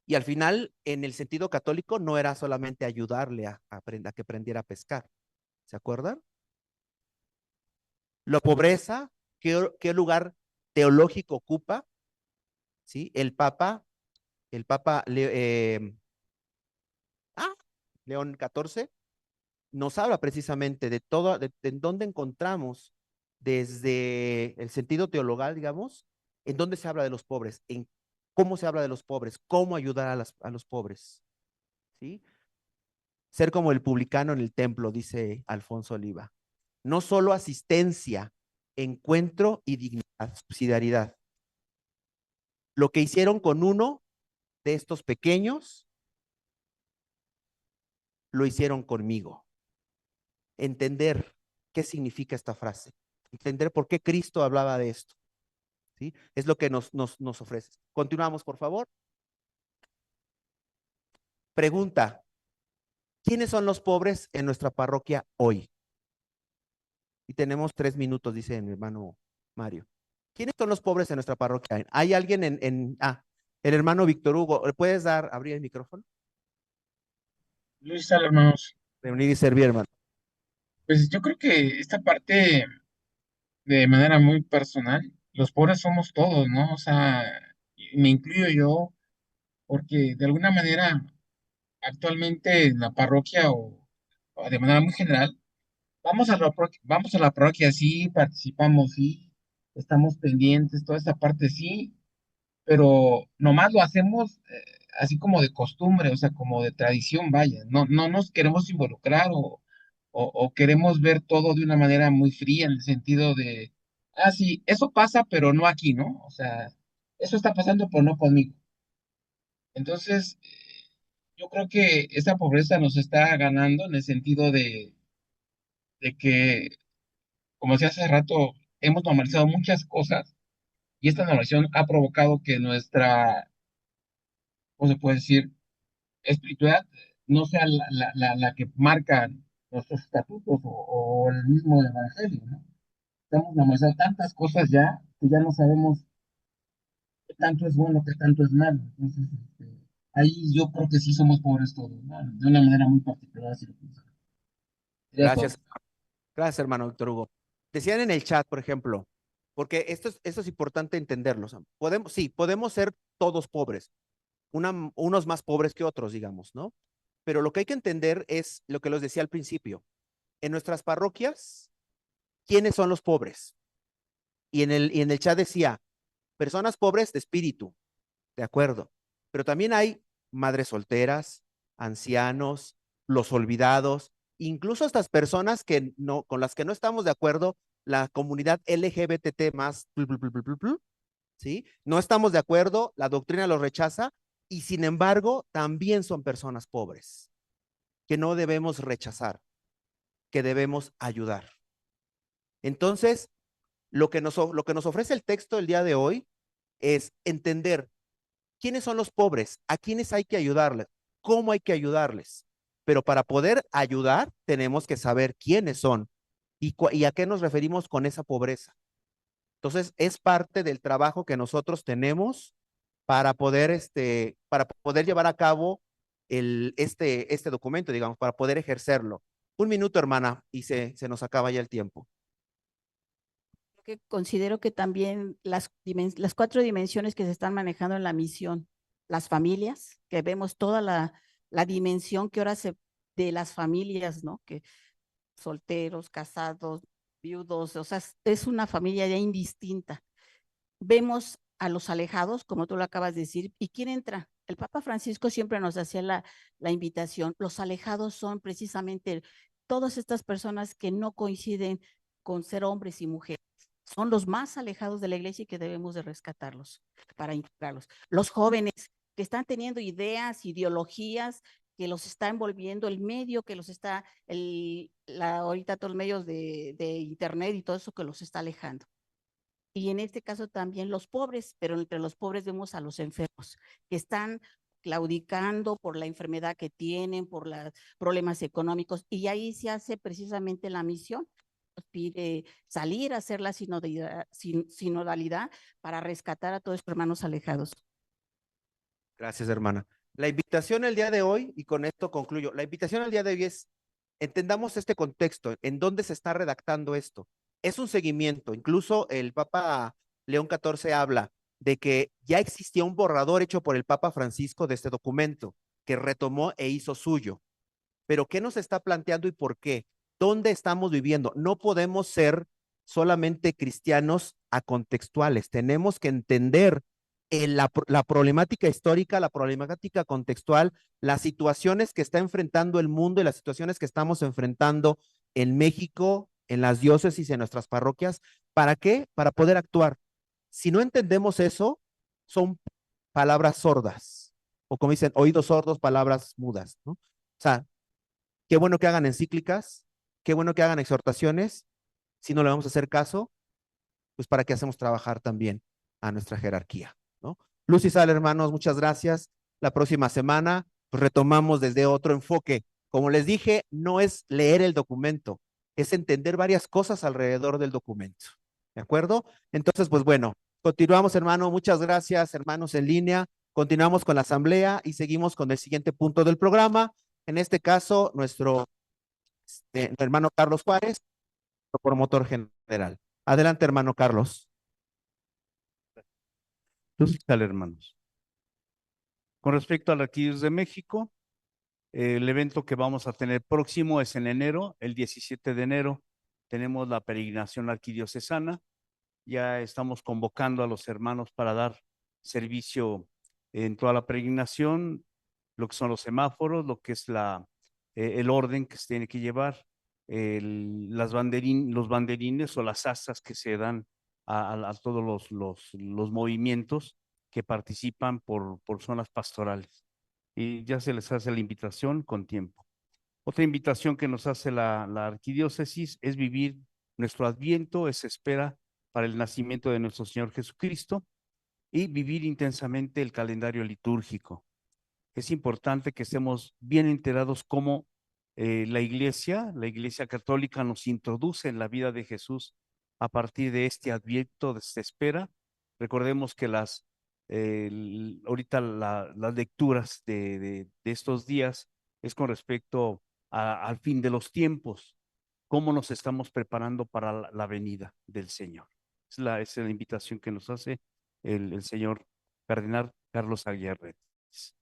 y al final, en el sentido católico, no era solamente ayudarle a que aprendiera a pescar, ¿se acuerdan? La pobreza, ¿qué lugar teológico ocupa? ¿Sí? El Papa León XIV nos habla precisamente de todo, de dónde encontramos desde el sentido teologal, digamos, en dónde se habla de los pobres, en cómo se habla de los pobres, cómo ayudar a los pobres, ¿sí? Ser como el publicano en el templo, dice Alfonso Oliva. No solo asistencia, encuentro y dignidad, subsidiariedad. Lo que hicieron con uno de estos pequeños, lo hicieron conmigo. Entender qué significa esta frase, entender por qué Cristo hablaba de esto, ¿sí? Es lo que nos ofrece. Continuamos, por favor. Pregunta, ¿quiénes son los pobres en nuestra parroquia hoy? Y tenemos 3 minutos, dice mi hermano Mario. ¿Quiénes son los pobres en nuestra parroquia? ¿Hay alguien el hermano Víctor Hugo? ¿Le puedes abrir el micrófono? Luis, hermanos. Reunir y servir, hermano. Pues yo creo que esta parte, de manera muy personal, los pobres somos todos, ¿no? O sea, y me incluyo yo, porque de alguna manera, actualmente en la parroquia o de manera muy general, vamos a la parroquia, sí, participamos, sí, estamos pendientes, toda esta parte, sí, pero nomás lo hacemos así como de costumbre, o sea, como de tradición, vaya, no nos queremos involucrar o queremos ver todo de una manera muy fría en el sentido de, ah, sí, eso pasa, pero no aquí, ¿no? O sea, eso está pasando, pero no conmigo. Entonces, yo creo que esa pobreza nos está ganando en el sentido de que, como decía hace rato, hemos normalizado muchas cosas y esta normalización ha provocado que nuestra, ¿cómo se puede decir? Espiritualidad no sea la que marca nuestros estatutos o el mismo evangelio, ¿no? Estamos normalizando tantas cosas ya que ya no sabemos qué tanto es bueno, qué tanto es malo. Entonces, ahí yo creo que sí somos pobres todos, ¿no? De una manera muy particular, si lo pienso. Sería todo. Gracias, gracias, hermano Víctor Hugo. Decían en el chat, por ejemplo, porque esto es importante entenderlo. Sam. Podemos, sí, podemos ser todos pobres, unos más pobres que otros, digamos, ¿no? Pero lo que hay que entender es lo que les decía al principio. En nuestras parroquias, ¿quiénes son los pobres? Y en el chat decía, personas pobres de espíritu, de acuerdo. Pero también hay madres solteras, ancianos, los olvidados, incluso estas personas que no, con las que no estamos de acuerdo, la comunidad LGBT más, ¿sí? No estamos de acuerdo, la doctrina los rechaza y sin embargo también son personas pobres que no debemos rechazar, que debemos ayudar. Entonces, lo que nos ofrece el texto el día de hoy es entender quiénes son los pobres, a quiénes hay que ayudarles, cómo hay que ayudarles. Pero para poder ayudar, tenemos que saber quiénes son y a qué nos referimos con esa pobreza. Entonces, es parte del trabajo que nosotros tenemos para poder llevar a cabo este documento, digamos, para poder ejercerlo. Un minuto, hermana, y se nos acaba ya el tiempo. Que considero que también las 4 dimensiones que se están manejando en la misión, las familias, que vemos toda la dimensión que ahora de las familias, ¿no? Que solteros, casados, viudos, o sea, es una familia ya indistinta. Vemos a los alejados, como tú lo acabas de decir, ¿y quién entra? El Papa Francisco siempre nos hacía la invitación. Los alejados son precisamente todas estas personas que no coinciden con ser hombres y mujeres. Son los más alejados de la iglesia y que debemos de rescatarlos para integrarlos. Los jóvenes que están teniendo ideas, ideologías, que los está envolviendo el medio, que los está, ahorita todos los medios de internet y todo eso que los está alejando. Y en este caso también los pobres, pero entre los pobres vemos a los enfermos, que están claudicando por la enfermedad que tienen, por los problemas económicos, y ahí se hace precisamente la misión. Nos pide salir a hacer la sinodalidad para rescatar a todos los hermanos alejados. Gracias, hermana. La invitación el día de hoy, y con esto concluyo, la invitación el día de hoy es, entendamos este contexto, en dónde se está redactando esto. Es un seguimiento, incluso el Papa León XIV habla de que ya existía un borrador hecho por el Papa Francisco de este documento, que retomó e hizo suyo. Pero ¿qué nos está planteando y por qué? ¿Dónde estamos viviendo? No podemos ser solamente cristianos acontextuales, tenemos que entender la problemática histórica, la problemática contextual, las situaciones que está enfrentando el mundo y las situaciones que estamos enfrentando en México, en las diócesis, en nuestras parroquias. ¿Para qué? Para poder actuar. Si no entendemos eso, son palabras sordas, o como dicen, oídos sordos, palabras mudas, ¿no? O sea, qué bueno que hagan encíclicas, qué bueno que hagan exhortaciones. Si no le vamos a hacer caso, pues para qué hacemos trabajar también a nuestra jerarquía, ¿no? Luz y Sal, hermanos, muchas gracias. La próxima semana pues, retomamos desde otro enfoque. Como les dije, no es leer el documento, es entender varias cosas alrededor del documento. ¿De acuerdo? Entonces, pues bueno, continuamos, hermano. Muchas gracias, hermanos en línea. Continuamos con la asamblea y seguimos con el siguiente punto del programa. En este caso, nuestro hermano Carlos Juárez, promotor general. Adelante, hermano Carlos. ¿Qué tal, hermanos? Con respecto a la Arquidiócesis de México, el evento que vamos a tener próximo es en enero, el 17 de enero. Tenemos la peregrinación arquidiocesana. Ya estamos convocando a los hermanos para dar servicio en toda la peregrinación, lo que son los semáforos, lo que es el orden que se tiene que llevar, los banderines o las astas que se dan a todos los movimientos que participan por zonas pastorales. Y ya se les hace la invitación con tiempo. Otra invitación que nos hace la arquidiócesis es vivir nuestro adviento, es espera para el nacimiento de nuestro Señor Jesucristo y vivir intensamente el calendario litúrgico. Es importante que estemos bien enterados cómo la Iglesia Católica nos introduce en la vida de Jesús a partir de este adviento, de esta espera. Recordemos que las ahorita las lecturas de estos días es con respecto al fin de los tiempos, cómo nos estamos preparando para la venida del Señor. Es la invitación que nos hace el señor Cardenal Carlos Aguirre Retes.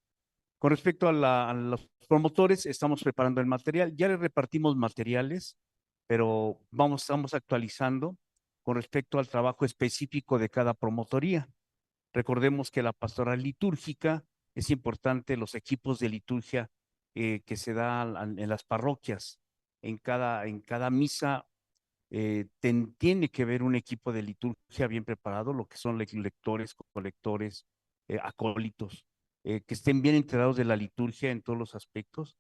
Con respecto a los promotores, estamos preparando el material. Ya les repartimos materiales, pero estamos actualizando con respecto al trabajo específico de cada promotoría. Recordemos que la pastoral litúrgica es importante, los equipos de liturgia que se dan en las parroquias. En cada misa tiene que haber un equipo de liturgia bien preparado, lo que son lectores, colectores, acólitos, que estén bien enterados de la liturgia en todos los aspectos.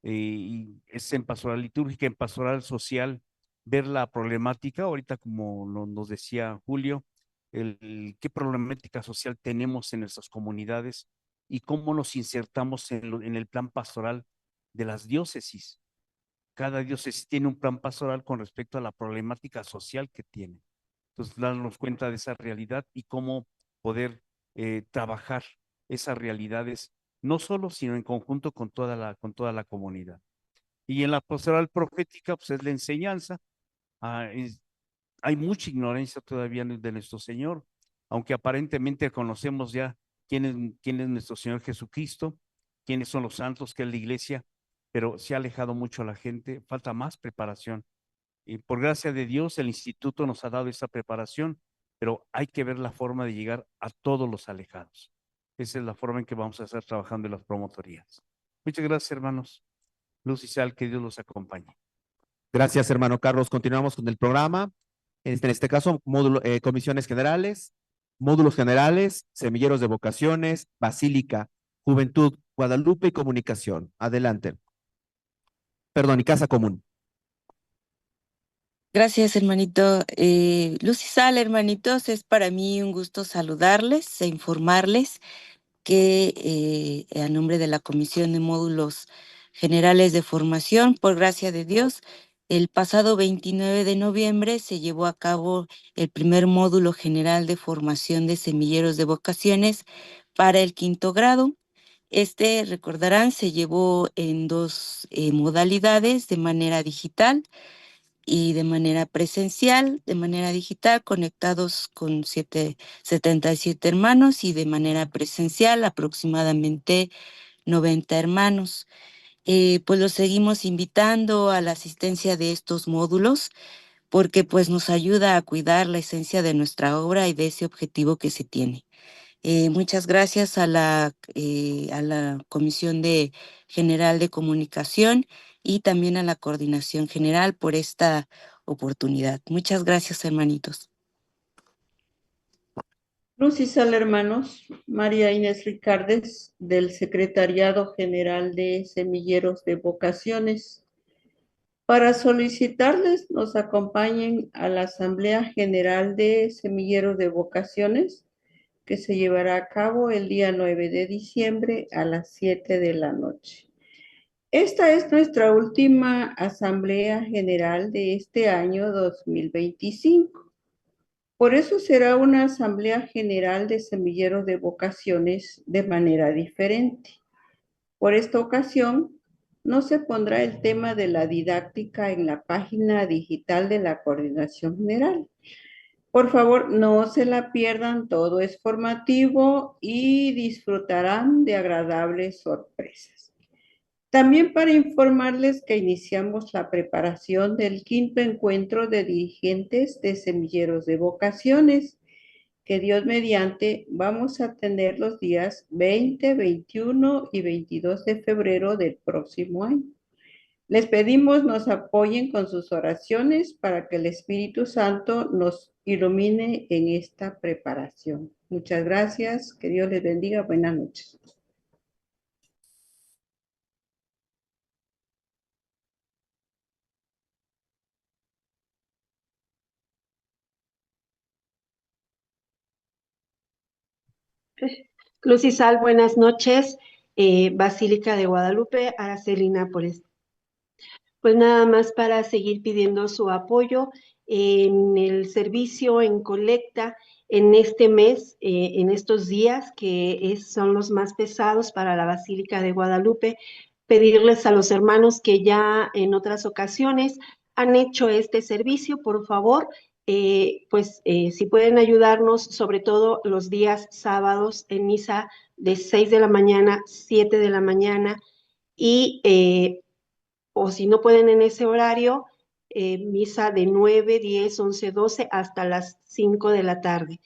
Y es en pastoral litúrgica, en pastoral social, ver la problemática, ahorita como nos decía Julio, qué problemática social tenemos en nuestras comunidades y cómo nos insertamos en el plan pastoral de las diócesis. Cada diócesis tiene un plan pastoral con respecto a la problemática social que tiene. Entonces, darnos cuenta de esa realidad y cómo poder trabajar esas realidades, no solo, sino en conjunto con toda la comunidad. Y en la pastoral profética, pues es la enseñanza. Hay mucha ignorancia todavía de nuestro Señor, aunque aparentemente conocemos ya quién es nuestro Señor Jesucristo, quiénes son los santos, qué es la iglesia, pero se ha alejado mucho a la gente, falta más preparación. Y por gracia de Dios, el instituto nos ha dado esa preparación, pero hay que ver la forma de llegar a todos los alejados. Esa es la forma en que vamos a estar trabajando en las promotorías. Muchas gracias, hermanos. Luz y sal, que Dios los acompañe. Gracias, hermano Carlos. Continuamos con el programa. En este caso, comisiones generales, módulos generales, semilleros de vocaciones, basílica, juventud, Guadalupe y comunicación. Adelante. Perdón, y casa común. Gracias, hermanito. Luz y Sal, hermanitos, es para mí un gusto saludarles e informarles que a nombre de la Comisión de Módulos Generales de Formación, por gracia de Dios, el pasado 29 de noviembre se llevó a cabo el primer módulo general de formación de semilleros de vocaciones para el 5º grado. Este, recordarán, se llevó en dos modalidades, de manera digital y de manera presencial, de manera digital, conectados con 77 hermanos y de manera presencial aproximadamente 90 hermanos. Pues los seguimos invitando a la asistencia de estos módulos porque pues nos ayuda a cuidar la esencia de nuestra obra y de ese objetivo que se tiene. Muchas gracias a la Comisión General de Comunicación y también a la Coordinación General por esta oportunidad. Muchas gracias, hermanitos. Luz y Sal, hermanos, María Inés Ricardes, del Secretariado General de Semilleros de Vocaciones, para solicitarles nos acompañen a la Asamblea General de Semilleros de Vocaciones, que se llevará a cabo el día 9 de diciembre a las 7 de la noche. Esta es nuestra última Asamblea General de este año 2025. Por eso será una Asamblea General de Semilleros de Vocaciones de manera diferente. Por esta ocasión, no se pondrá el tema de la didáctica en la página digital de la Coordinación General. Por favor, no se la pierdan, todo es formativo y disfrutarán de agradables sorpresas. También para informarles que iniciamos la preparación del 5º encuentro de dirigentes de semilleros de vocaciones, que Dios mediante vamos a tener los días 20, 21 y 22 de febrero del próximo año. Les pedimos nos apoyen con sus oraciones para que el Espíritu Santo nos ilumine en esta preparación. Muchas gracias, que Dios les bendiga, buenas noches. Luz y Sal, buenas noches. Basílica de Guadalupe, Araceli Nápoles. Pues nada más para seguir pidiendo su apoyo en el servicio en colecta en este mes, en estos días son los más pesados para la Basílica de Guadalupe, pedirles a los hermanos que ya en otras ocasiones han hecho este servicio, por favor, si pueden ayudarnos, sobre todo los días sábados en misa de 6 de la mañana, 7 de la mañana, o si no pueden en ese horario, misa de 9, 10, 11, 12 hasta las 5 de la tarde.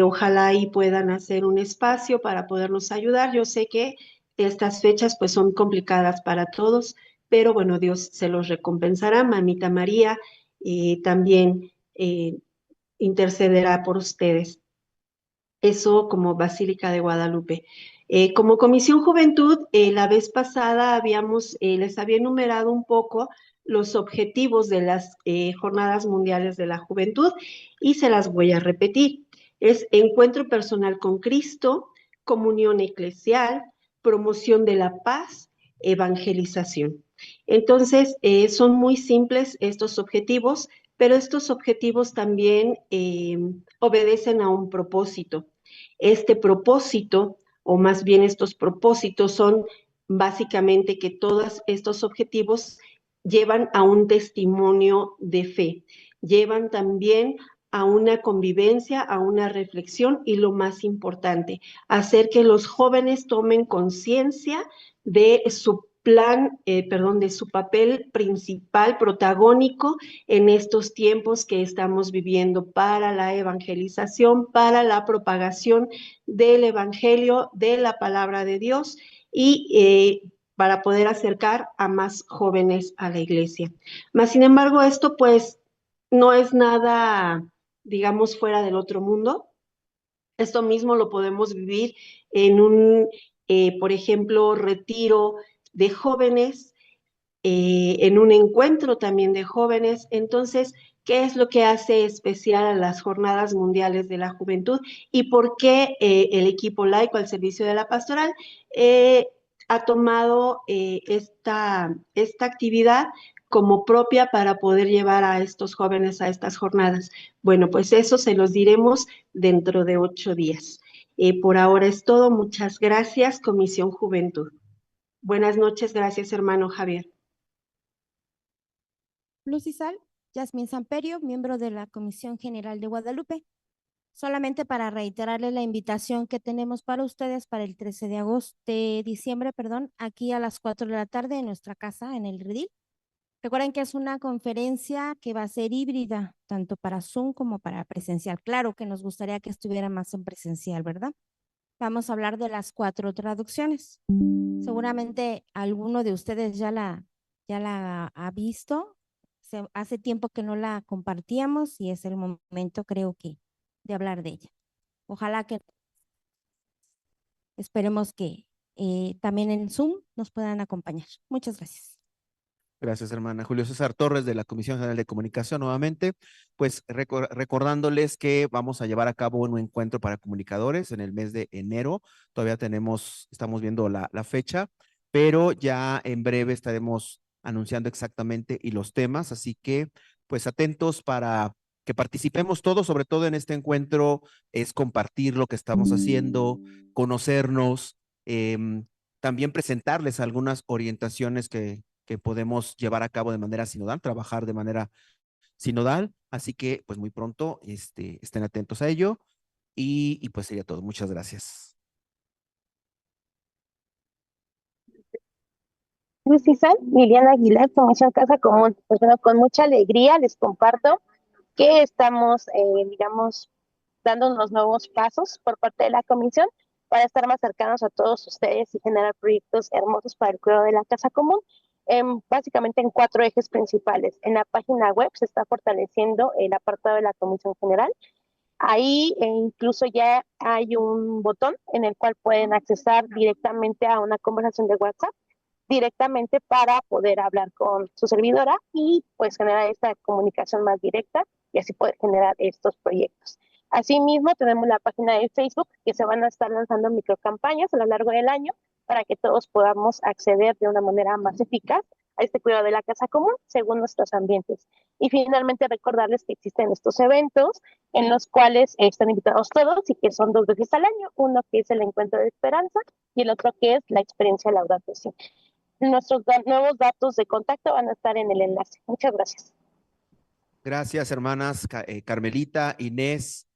Ojalá ahí puedan hacer un espacio para podernos ayudar. Yo sé que estas fechas pues son complicadas para todos, pero bueno, Dios se los recompensará. Mamita María también intercederá por ustedes. Eso como Basílica de Guadalupe. Como Comisión Juventud, la vez pasada les había enumerado un poco los objetivos de las Jornadas Mundiales de la Juventud y se las voy a repetir. Es encuentro personal con Cristo, comunión eclesial, promoción de la paz, evangelización. Entonces, son muy simples estos objetivos, pero estos objetivos también obedecen a un propósito. Este propósito, o más bien estos propósitos, son básicamente que todos estos objetivos llevan a un testimonio de fe, llevan también a una convivencia, a una reflexión y lo más importante, hacer que los jóvenes tomen conciencia de su de su papel principal, protagónico en estos tiempos que estamos viviendo para la evangelización, para la propagación del evangelio, de la palabra de Dios y para poder acercar a más jóvenes a la iglesia. Mas, sin embargo, esto pues no es nada, digamos, fuera del otro mundo. Esto mismo lo podemos vivir en por ejemplo, retiro de jóvenes, en un encuentro también de jóvenes. Entonces, ¿qué es lo que hace especial a las Jornadas Mundiales de la Juventud y por qué el equipo laico al servicio de la pastoral ha tomado esta actividad como propia para poder llevar a estos jóvenes a estas jornadas? Bueno, pues eso se los diremos dentro de 8 días. Por ahora es todo. Muchas gracias, Comisión Juventud. Buenas noches. Gracias, hermano Javier. Luz Isal, Yasmín Samperio, miembro de la Comisión General de Guadalupe. Solamente para reiterarles la invitación que tenemos para ustedes para el 13 de diciembre, aquí a las 4 de la tarde en nuestra casa, en el Redil. Recuerden que es una conferencia que va a ser híbrida, tanto para Zoom como para presencial. Claro que nos gustaría que estuviera más en presencial, ¿verdad? Vamos a hablar de las 4 traducciones. Seguramente alguno de ustedes ya la ha visto. Hace tiempo que no la compartíamos y es el momento, creo que, de hablar de ella. Ojalá que esperemos que también en Zoom nos puedan acompañar. Muchas gracias. Gracias, hermana. Julio César Torres, de la Comisión General de Comunicación, nuevamente, pues recordándoles que vamos a llevar a cabo un encuentro para comunicadores en el mes de enero. Todavía estamos viendo la fecha, pero ya en breve estaremos anunciando exactamente y los temas, así que pues atentos para que participemos todos, sobre todo en este encuentro, es compartir lo que estamos haciendo, conocernos, también presentarles algunas orientaciones que podemos llevar a cabo de manera sinodal, trabajar de manera sinodal, así que pues muy pronto estén atentos a ello y pues sería todo. Muchas gracias. Luz Isal, Liliana Aguilar, Comisión Casa Común. Pues bueno, con mucha alegría les comparto que estamos, dando unos nuevos pasos por parte de la comisión para estar más cercanos a todos ustedes y generar proyectos hermosos para el cuidado de la casa común, básicamente en 4 ejes principales. En la página web se está fortaleciendo el apartado de la Comisión General. Ahí incluso ya hay un botón en el cual pueden accesar directamente a una conversación de WhatsApp, directamente para poder hablar con su servidora y pues generar esta comunicación más directa y así poder generar estos proyectos. Asimismo, tenemos la página de Facebook que se van a estar lanzando microcampañas a lo largo del año para que todos podamos acceder de una manera más eficaz a este cuidado de la casa común según nuestros ambientes. Y finalmente recordarles que existen estos eventos en los cuales están invitados todos y que son 2 veces al año, uno que es el Encuentro de Esperanza y el otro que es la experiencia Laudato Si. Nuestros nuevos datos de contacto van a estar en el enlace. Muchas gracias. Gracias, hermanas Carmelita, Inés,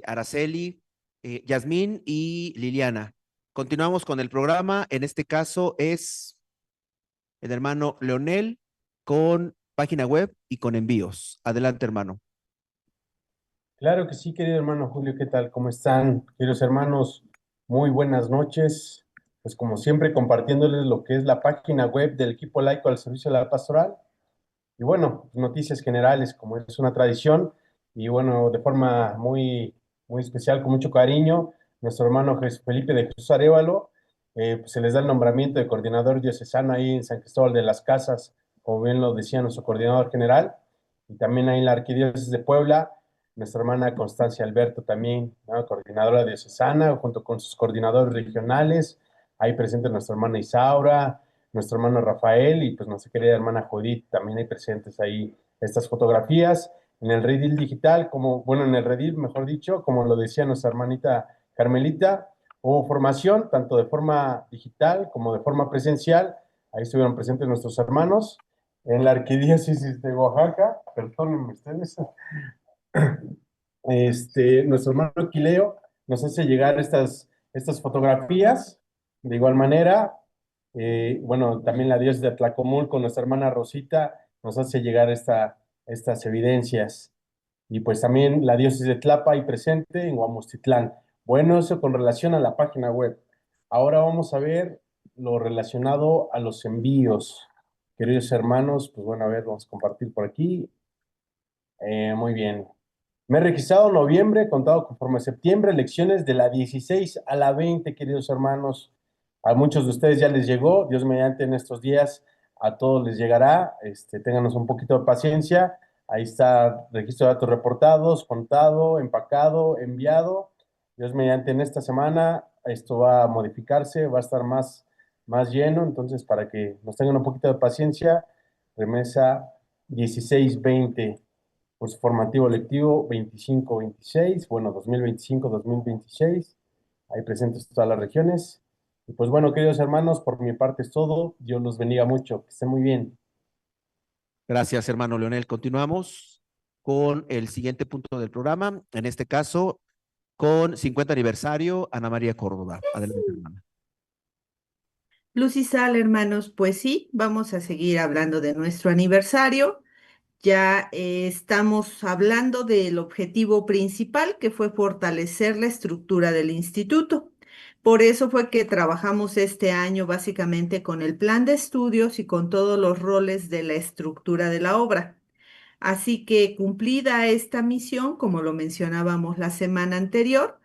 Araceli, Yasmín y Liliana. Continuamos con el programa. En este caso es el hermano Leonel con página web y con envíos. Adelante, hermano. Claro que sí, querido hermano Julio, ¿qué tal? ¿Cómo están? Queridos hermanos, muy buenas noches. Pues como siempre, compartiéndoles lo que es la página web del equipo laico al servicio de la pastoral. Y bueno, noticias generales, como es una tradición, y bueno, de forma muy especial, con mucho cariño, nuestro hermano Felipe de Jesús Arévalo, pues se les da el nombramiento de coordinador diocesano ahí en San Cristóbal de las Casas, como bien lo decía nuestro coordinador general, y también ahí en la Arquidiócesis de Puebla, nuestra hermana Constancia Alberto también, ¿no? Coordinadora diocesana, junto con sus coordinadores regionales, ahí presente nuestra hermana Isaura, nuestro hermano Rafael y pues nuestra querida hermana Judith, también hay presentes ahí estas fotografías en el redil digital, en el redil, mejor dicho, como lo decía nuestra hermanita Carmelita, hubo formación tanto de forma digital como de forma presencial, ahí estuvieron presentes nuestros hermanos, en la arquidiócesis de Oaxaca, perdónenme ustedes, nuestro hermano Quileo nos hace llegar estas fotografías, de igual manera, bueno, también la diócesis de Tlacomul con nuestra hermana Rosita nos hace llegar estas evidencias. Y pues también la diócesis de Tlapa ahí presente en Huamostitlán. Bueno, eso con relación a la página web. Ahora vamos a ver lo relacionado a los envíos. Queridos hermanos, pues bueno, a ver, vamos a compartir por aquí. Muy bien. Me he registrado en noviembre, contado conforme a septiembre, elecciones de la 16 a la 20, queridos hermanos. A muchos de ustedes ya les llegó, Dios mediante en estos días a todos les llegará. Ténganos un poquito de paciencia. Ahí está registro de datos reportados, contado, empacado, enviado. Dios mediante en esta semana esto va a modificarse, va a estar más lleno. Entonces, para que nos tengan un poquito de paciencia, remesa 16-20. Curso formativo lectivo 25-26, bueno, 2025-2026, ahí presentes todas las regiones. Y pues bueno, queridos hermanos, por mi parte es todo. Dios los bendiga mucho, que estén muy bien. Gracias, hermano Leonel. Continuamos con el siguiente punto del programa, en este caso con 50 aniversario, Ana María Córdoba. Adelante, hermana. Luz y Sal, hermanos, pues sí, vamos a seguir hablando de nuestro aniversario. Ya estamos hablando del objetivo principal, que fue fortalecer la estructura del instituto. Por eso fue que trabajamos este año básicamente con el plan de estudios y con todos los roles de la estructura de la obra. Así que cumplida esta misión, como lo mencionábamos la semana anterior,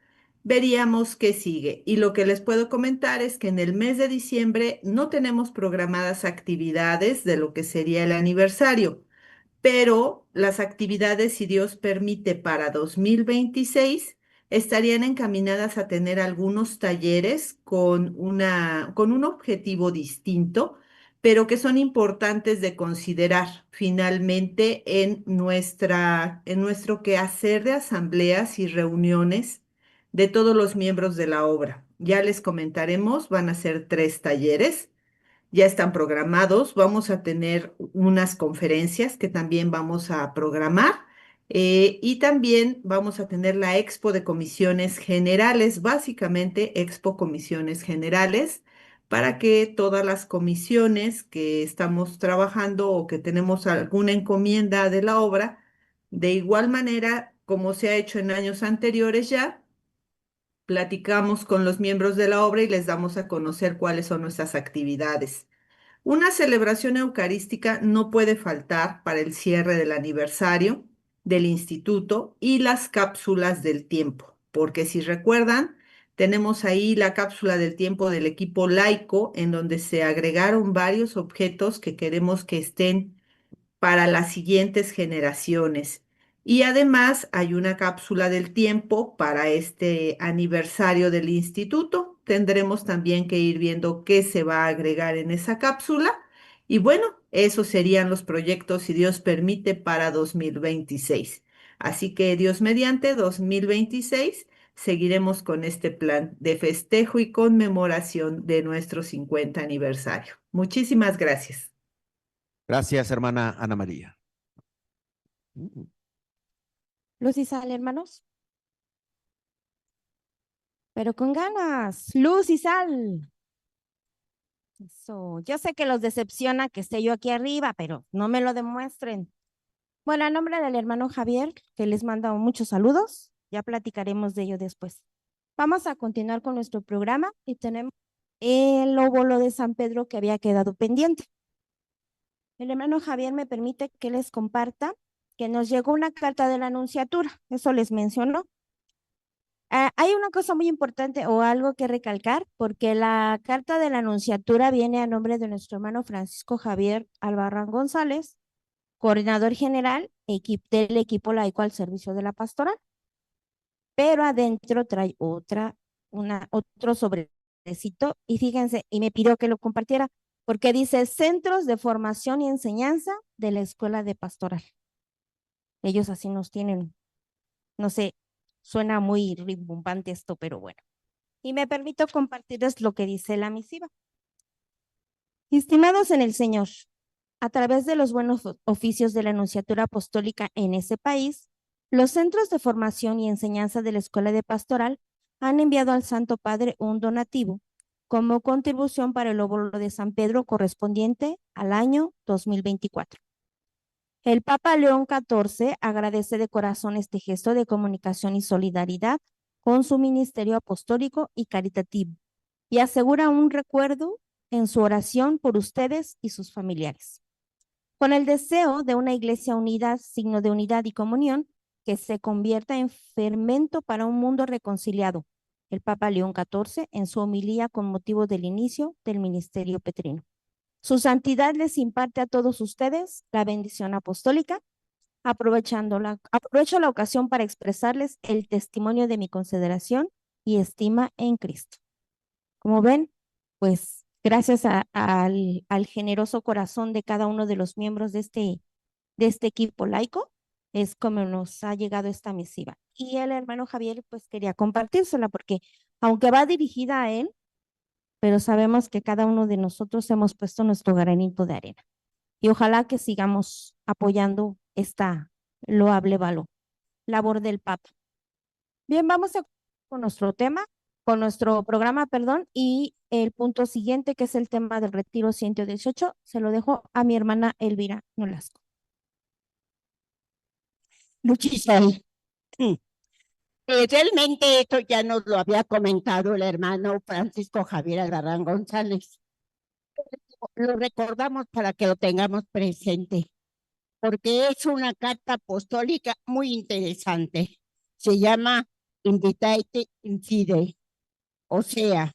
veríamos qué sigue. Y lo que les puedo comentar es que en el mes de diciembre no tenemos programadas actividades de lo que sería el aniversario, pero las actividades, si Dios permite, para 2026 estarían encaminadas a tener algunos talleres con un objetivo distinto, pero que son importantes de considerar finalmente en nuestro quehacer de asambleas y reuniones de todos los miembros de la obra. Ya les comentaremos, van a ser 3 talleres, ya están programados. Vamos a tener unas conferencias que también vamos a programar, y también vamos a tener la Expo de Comisiones Generales, básicamente Expo Comisiones Generales, para que todas las comisiones que estamos trabajando o que tenemos alguna encomienda de la obra, de igual manera como se ha hecho en años anteriores ya, platicamos con los miembros de la obra y les damos a conocer cuáles son nuestras actividades. Una celebración eucarística no puede faltar para el cierre del aniversario del instituto y las cápsulas del tiempo, porque si recuerdan, tenemos ahí la cápsula del tiempo del equipo laico, en donde se agregaron varios objetos que queremos que estén para las siguientes generaciones. Y además hay una cápsula del tiempo para este aniversario del instituto. Tendremos también que ir viendo qué se va a agregar en esa cápsula. Y bueno, Esos serían los proyectos, si Dios permite, para 2026. Así que Dios mediante 2026 seguiremos con este plan de festejo y conmemoración de nuestro 50 aniversario. Muchísimas gracias. Gracias, hermana Ana María. Luz y Sal, hermanos. Pero con ganas. Luz y Sal. Eso. Yo sé que los decepciona que esté yo aquí arriba, pero no me lo demuestren. Bueno, a nombre del hermano Javier, que les manda muchos saludos, ya platicaremos de ello después. Vamos a continuar con nuestro programa y tenemos el óvulo de San Pedro que había quedado pendiente. El hermano Javier me permite que les comparta que nos llegó una carta de la Anunciatura, eso les mencionó. Hay una cosa muy importante o algo que recalcar, porque la carta de la Anunciatura viene a nombre de nuestro hermano Francisco Javier Albarrán González, coordinador general del equipo laico al servicio de la pastoral, pero adentro trae otro sobrecito y fíjense, y me pidió que lo compartiera, porque dice Centros de Formación y Enseñanza de la Escuela de Pastoral. Ellos así nos tienen, no sé, suena muy rimbombante esto, pero bueno. Y me permito compartirles lo que dice la misiva. Estimados en el Señor, a través de los buenos oficios de la Anunciatura Apostólica en ese país, los centros de formación y enseñanza de la Escuela de Pastoral han enviado al Santo Padre un donativo como contribución para el óvulo de San Pedro correspondiente al año 2024. El Papa León XIV agradece de corazón este gesto de comunicación y solidaridad con su ministerio apostólico y caritativo y asegura un recuerdo en su oración por ustedes y sus familiares. Con el deseo de una iglesia unida, signo de unidad y comunión, que se convierta en fermento para un mundo reconciliado. El Papa León XIV en su homilía con motivo del inicio del ministerio petrino. Su santidad les imparte a todos ustedes la bendición apostólica. Aprovecho la ocasión para expresarles el testimonio de mi consideración y estima en Cristo. Como ven, pues gracias al generoso corazón de cada uno de los miembros de este equipo laico, es como nos ha llegado esta misiva. Y el hermano Javier, pues quería compartírsela porque aunque va dirigida a él, pero sabemos que cada uno de nosotros hemos puesto nuestro granito de arena. Y ojalá que sigamos apoyando esta loable labor del Papa. Bien, vamos con nuestro tema, con nuestro programa, perdón, y el punto siguiente, que es el tema del retiro 118, se lo dejo a mi hermana Elvira Nolasco. Luchisel, realmente esto ya nos lo había comentado el hermano Francisco Javier Albarrán González. Lo recordamos para que lo tengamos presente, porque es una carta apostólica muy interesante. Se llama Invitate in Fide, o sea,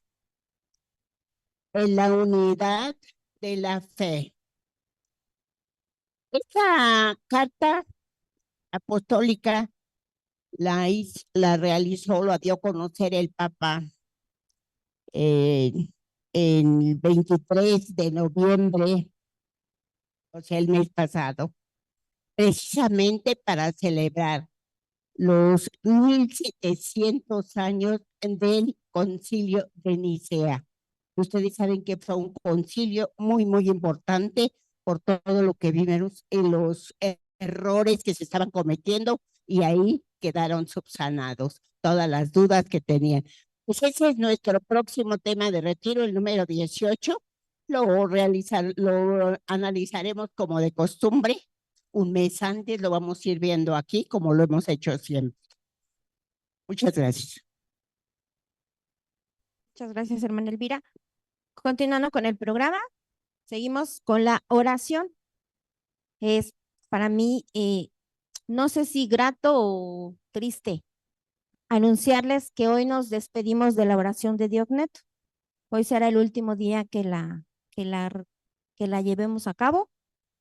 en la unidad de la fe. Esta carta apostólica la realizó, lo dio a conocer el Papa en el 23 de noviembre, o sea, el mes pasado, precisamente para celebrar los 1700 años del Concilio de Nicea. Ustedes saben que fue un concilio muy, muy importante por todo lo que vimos en los errores que se estaban cometiendo y ahí quedaron subsanados todas las dudas que tenían. Pues ese es nuestro próximo tema de retiro, el número 18. Lo analizaremos como de costumbre. Un mes antes lo vamos a ir viendo aquí, como lo hemos hecho siempre. Muchas gracias. Muchas gracias, hermana Elvira. Continuando con el programa, seguimos con la oración. Es para mí, no sé si grato o triste, anunciarles que hoy nos despedimos de la oración de Diognet. Hoy será el último día que la llevemos a cabo.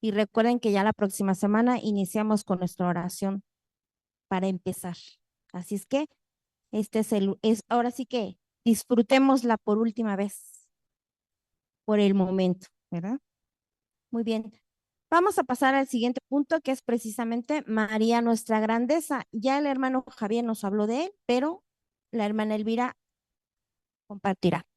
Y recuerden que ya la próxima semana iniciamos con nuestra oración para empezar. Así es que ahora sí que disfrutémosla por última vez, por el momento, ¿verdad? Muy bien. Vamos a pasar al siguiente punto, que es precisamente María nuestra grandeza. Ya el hermano Javier nos habló de él, pero la hermana Elvira compartirá.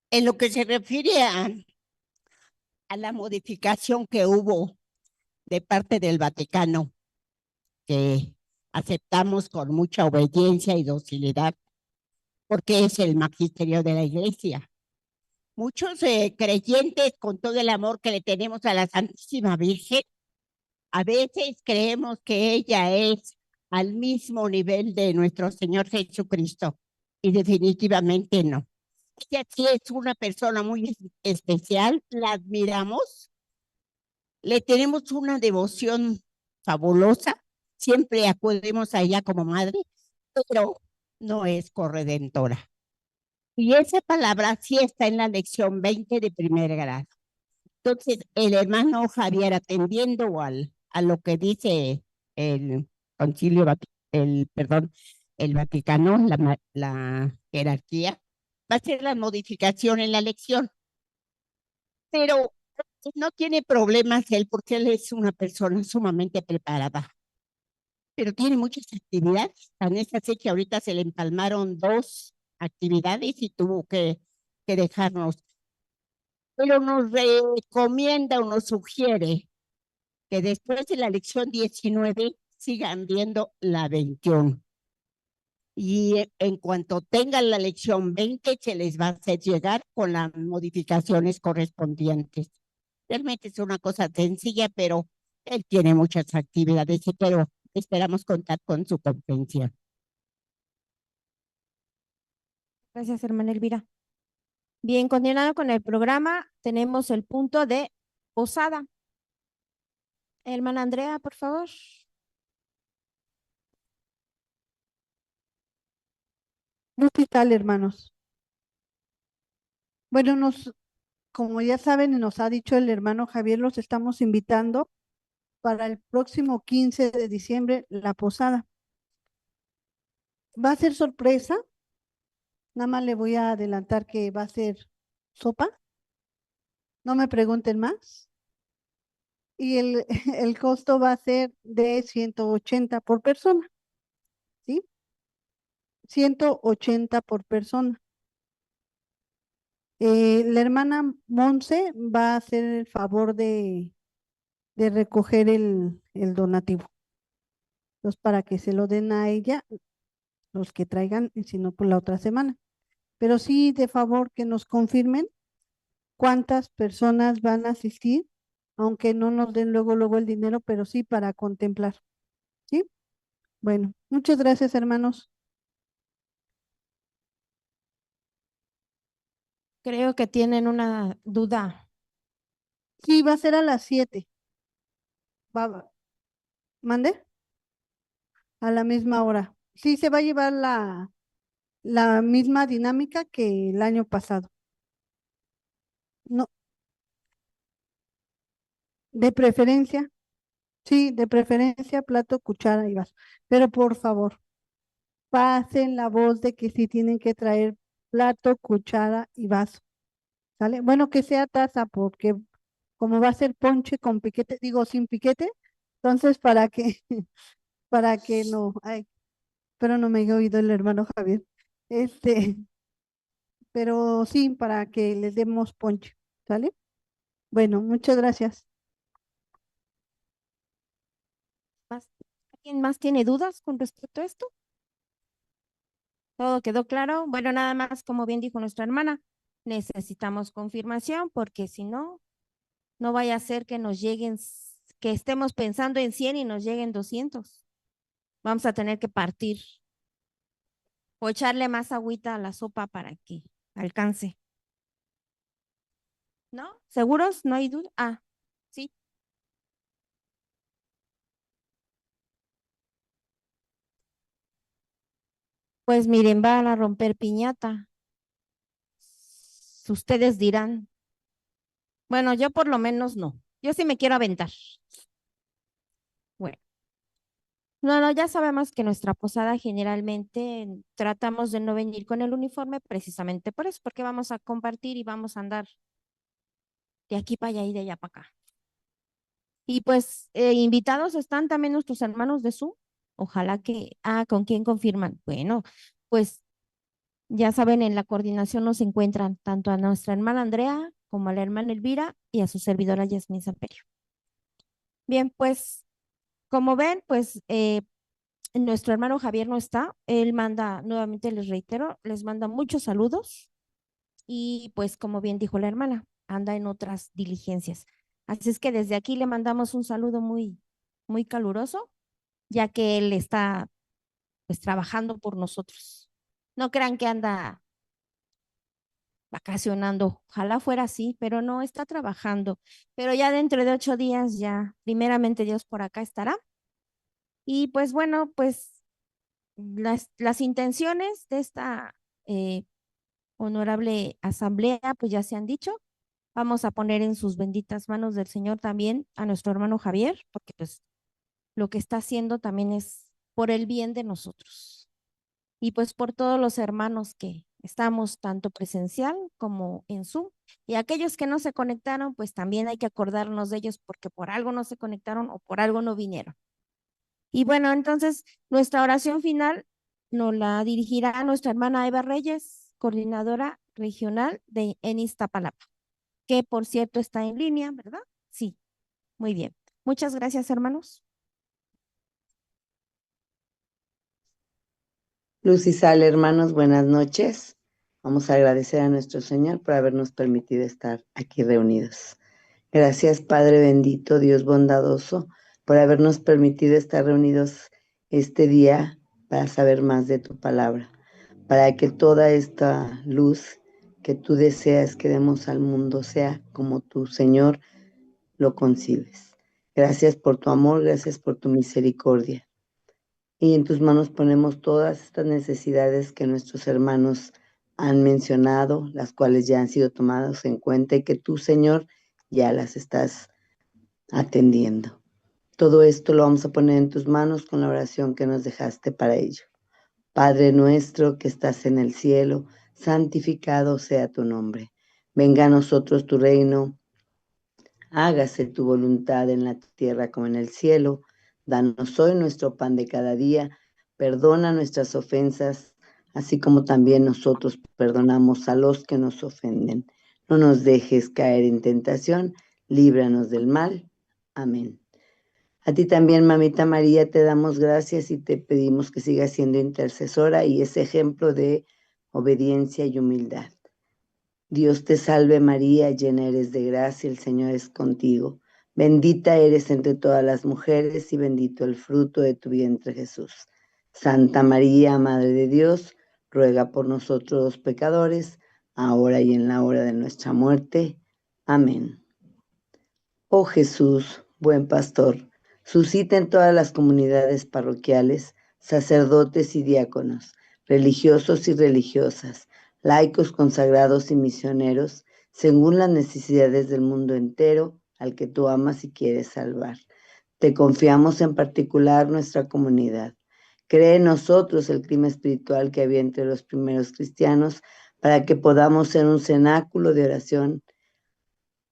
En lo que se refiere a la modificación que hubo de parte del Vaticano, que aceptamos con mucha obediencia y docilidad, porque es el magisterio de la Iglesia. Muchos creyentes, con todo el amor que le tenemos a la Santísima Virgen, a veces creemos que ella es al mismo nivel de nuestro Señor Jesucristo, y definitivamente no. Ella sí es una persona muy especial, la admiramos, le tenemos una devoción fabulosa, siempre acudimos a ella como madre, pero no es corredentora. Y esa palabra sí está en la lección 20 de primer grado. Entonces, el hermano Javier, atendiendo a lo que dice el concilio, el Vaticano, la jerarquía, va a hacer la modificación en la lección. Pero no tiene problemas él, porque él es una persona sumamente preparada. Pero tiene muchas actividades. Tan es así que ahorita se le empalmaron 2 actividades y tuvo que dejarnos. Pero nos recomienda o nos sugiere que después de la lección 19 sigan viendo la 21. Y en cuanto tengan la lección 20, se les va a hacer llegar con las modificaciones correspondientes. Realmente es una cosa sencilla, pero él tiene muchas actividades, pero esperamos contar con su comprensión. Gracias, hermana Elvira. Bien, continuando con el programa, tenemos el punto de posada. Hermana Andrea, por favor. No, ¿qué tal, hermanos? Bueno, como ya saben y nos ha dicho el hermano Javier, los estamos invitando para el próximo 15 de diciembre, la posada. Va a ser sorpresa, nada más le voy a adelantar que va a ser sopa, no me pregunten más. Y el costo va a ser de 180 por persona, ¿sí? 180 por persona. La hermana Monse va a hacer el favor de recoger el donativo. Entonces, para que se lo den a ella, los que traigan, y si no, por la otra semana. Pero sí, de favor, que nos confirmen cuántas personas van a asistir, aunque no nos den luego el dinero, pero sí para contemplar. ¿Sí? Bueno, muchas gracias, hermanos. Creo que tienen una duda. Sí, va a ser a las 7. ¿Mande? A la misma hora. Sí, se va a llevar la misma dinámica que el año pasado. No, de preferencia, sí, de preferencia, plato, cuchara y vaso. Pero por favor, pasen la voz de que sí tienen que traer plato, cuchara y vaso. ¿Sale? Bueno, que sea taza, porque como va a ser ponche con piquete, digo sin piquete, entonces para que no, ay, pero no me he oído el hermano Javier. Este, pero sí, para que les demos ponche, ¿sale? Bueno, muchas gracias. ¿Alguien más tiene dudas con respecto a esto? ¿Todo quedó claro? Bueno, nada más, como bien dijo nuestra hermana, necesitamos confirmación porque si no, no vaya a ser que nos lleguen, que estemos pensando en 100 y nos lleguen 200. Vamos a tener que partir o echarle más agüita a la sopa para que alcance. ¿No? ¿Seguros? ¿No hay duda? Ah, sí. Pues miren, van a romper piñata. Ustedes dirán. Bueno, yo por lo menos no. Yo sí me quiero aventar. Bueno. No, ya sabemos que nuestra posada generalmente tratamos de no venir con el uniforme precisamente por eso, porque vamos a compartir y vamos a andar de aquí para allá y de allá para acá. Y pues invitados están también nuestros hermanos de Zoom. Ojalá que, ¿con quién confirman? Bueno, pues ya saben, en la coordinación nos encuentran tanto a nuestra hermana Andrea como a la hermana Elvira y a su servidora Yasmín Samperio. Bien, pues como ven, pues nuestro hermano Javier no está. Él manda, nuevamente les reitero, les manda muchos saludos y pues como bien dijo la hermana, anda en otras diligencias. Así es que desde aquí le mandamos un saludo muy, muy caluroso, ya que él está pues trabajando por nosotros. No crean que anda vacacionando, ojalá fuera así, pero no, está trabajando. Pero ya dentro de 8 días, ya primeramente Dios por acá estará. Y pues bueno, pues las intenciones de esta honorable asamblea, pues ya se han dicho. Vamos a poner en sus benditas manos del Señor también a nuestro hermano Javier, porque pues lo que está haciendo también es por el bien de nosotros. Y pues por todos los hermanos que estamos tanto presencial como en Zoom. Y aquellos que no se conectaron, pues también hay que acordarnos de ellos porque por algo no se conectaron o por algo no vinieron. Y bueno, entonces nuestra oración final nos la dirigirá nuestra hermana Eva Reyes, coordinadora regional en Iztapalapa, que por cierto está en línea, ¿verdad? Sí, muy bien. Muchas gracias, hermanos. Luz y Sal, hermanos, buenas noches. Vamos a agradecer a nuestro Señor por habernos permitido estar aquí reunidos. Gracias, Padre bendito, Dios bondadoso, por habernos permitido estar reunidos este día para saber más de tu palabra, para que toda esta luz que tú deseas que demos al mundo sea como tú, Señor, lo concibes. Gracias por tu amor, gracias por tu misericordia. Y en tus manos ponemos todas estas necesidades que nuestros hermanos han mencionado, las cuales ya han sido tomadas en cuenta y que tú, Señor, ya las estás atendiendo. Todo esto lo vamos a poner en tus manos con la oración que nos dejaste para ello. Padre nuestro que estás en el cielo, santificado sea tu nombre. Venga a nosotros tu reino, hágase tu voluntad en la tierra como en el cielo. Danos hoy nuestro pan de cada día. Perdona nuestras ofensas, así como también nosotros perdonamos a los que nos ofenden. No nos dejes caer en tentación, líbranos del mal. Amén. A ti también, mamita María, te damos gracias y te pedimos que sigas siendo intercesora y ese ejemplo de obediencia y humildad. Dios te salve María, llena eres de gracia, el Señor es contigo. Bendita eres entre todas las mujeres y bendito el fruto de tu vientre Jesús. Santa María, Madre de Dios, ruega por nosotros los pecadores, ahora y en la hora de nuestra muerte. Amén. Oh Jesús, buen pastor, suscita en todas las comunidades parroquiales, sacerdotes y diáconos, religiosos y religiosas, laicos consagrados y misioneros, según las necesidades del mundo entero, al que tú amas y quieres salvar. Te confiamos en particular nuestra comunidad. Cree en nosotros el clima espiritual que había entre los primeros cristianos, para que podamos ser un cenáculo de oración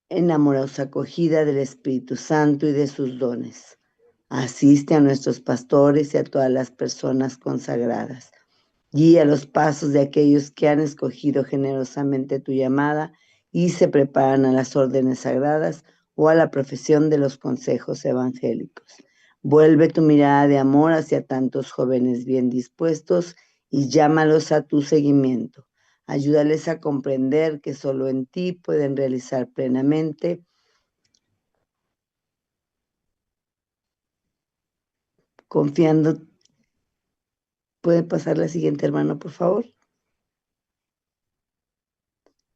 en amorosa acogida del Espíritu Santo y de sus dones. Asiste a nuestros pastores y a todas las personas consagradas. Guía los pasos de aquellos que han escogido generosamente tu llamada y se preparan a las órdenes sagradas o a la profesión de los consejos evangélicos. Vuelve tu mirada de amor hacia tantos jóvenes bien dispuestos y llámalos a tu seguimiento. Ayúdales a comprender que solo en ti pueden realizar plenamente confiando. ¿Puede pasar la siguiente, hermano, por favor?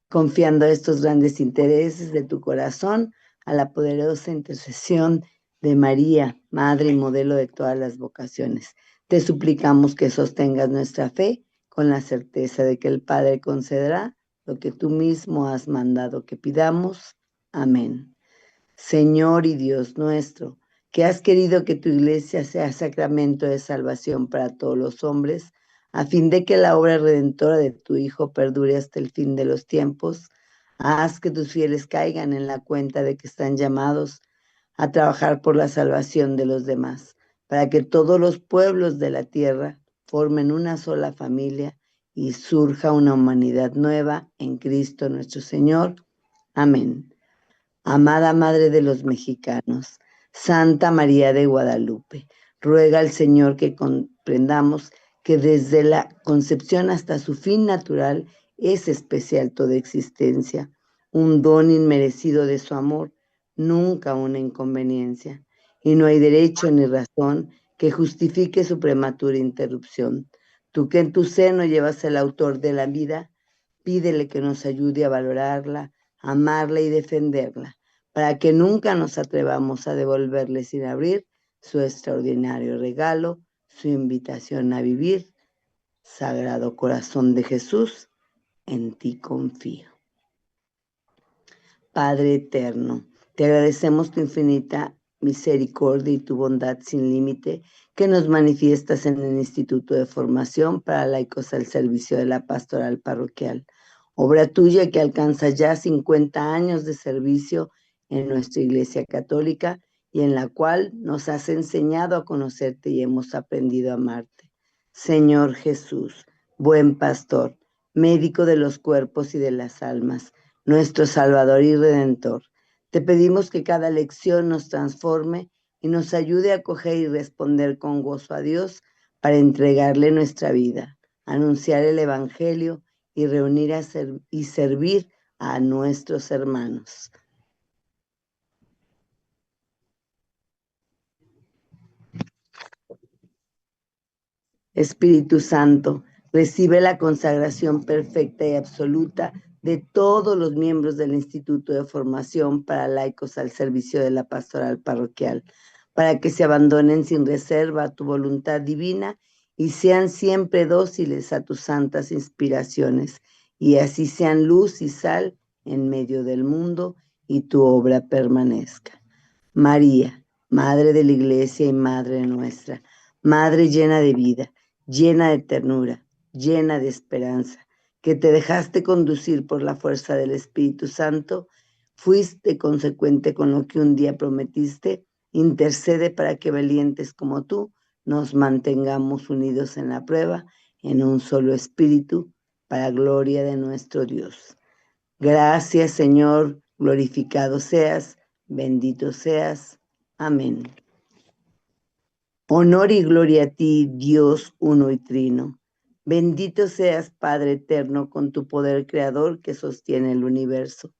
Confiando estos grandes intereses de tu corazón a la poderosa intercesión de María, Madre y modelo de todas las vocaciones. Te suplicamos que sostengas nuestra fe con la certeza de que el Padre concederá lo que tú mismo has mandado que pidamos. Amén. Señor y Dios nuestro, que has querido que tu iglesia sea sacramento de salvación para todos los hombres, a fin de que la obra redentora de tu Hijo perdure hasta el fin de los tiempos. Haz que tus fieles caigan en la cuenta de que están llamados a trabajar por la salvación de los demás, para que todos los pueblos de la tierra formen una sola familia y surja una humanidad nueva en Cristo nuestro Señor. Amén. Amada Madre de los mexicanos, Santa María de Guadalupe, ruega al Señor que comprendamos que desde la concepción hasta su fin natural es especial toda existencia, un don inmerecido de su amor, nunca una inconveniencia, y no hay derecho ni razón que justifique su prematura interrupción. Tú que en tu seno llevas el autor de la vida, pídele que nos ayude a valorarla, amarla y defenderla, para que nunca nos atrevamos a devolverle sin abrir su extraordinario regalo, su invitación a vivir. Sagrado Corazón de Jesús, en ti confío. Padre eterno, te agradecemos tu infinita misericordia y tu bondad sin límite que nos manifiestas en el Instituto de Formación para Laicos al Servicio de la Pastoral Parroquial, obra tuya que alcanza ya 50 años de servicio en nuestra Iglesia Católica y en la cual nos has enseñado a conocerte y hemos aprendido a amarte. Señor Jesús, buen pastor, médico de los cuerpos y de las almas, nuestro Salvador y Redentor, te pedimos que cada lección nos transforme y nos ayude a acoger y responder con gozo a Dios para entregarle nuestra vida, anunciar el Evangelio y reunir y servir a nuestros hermanos. Espíritu Santo, recibe la consagración perfecta y absoluta de todos los miembros del Instituto de Formación para Laicos al Servicio de la Pastoral Parroquial, para que se abandonen sin reserva a tu voluntad divina y sean siempre dóciles a tus santas inspiraciones, y así sean luz y sal en medio del mundo y tu obra permanezca. María, Madre de la Iglesia y Madre nuestra, Madre llena de vida, llena de ternura, llena de esperanza, que te dejaste conducir por la fuerza del Espíritu Santo, fuiste consecuente con lo que un día prometiste, intercede para que valientes como tú nos mantengamos unidos en la prueba, en un solo espíritu, para gloria de nuestro Dios. Gracias, Señor, glorificado seas, bendito seas. Amén. Honor y gloria a ti, Dios uno y trino. Bendito seas, Padre eterno, con tu poder creador que sostiene el universo,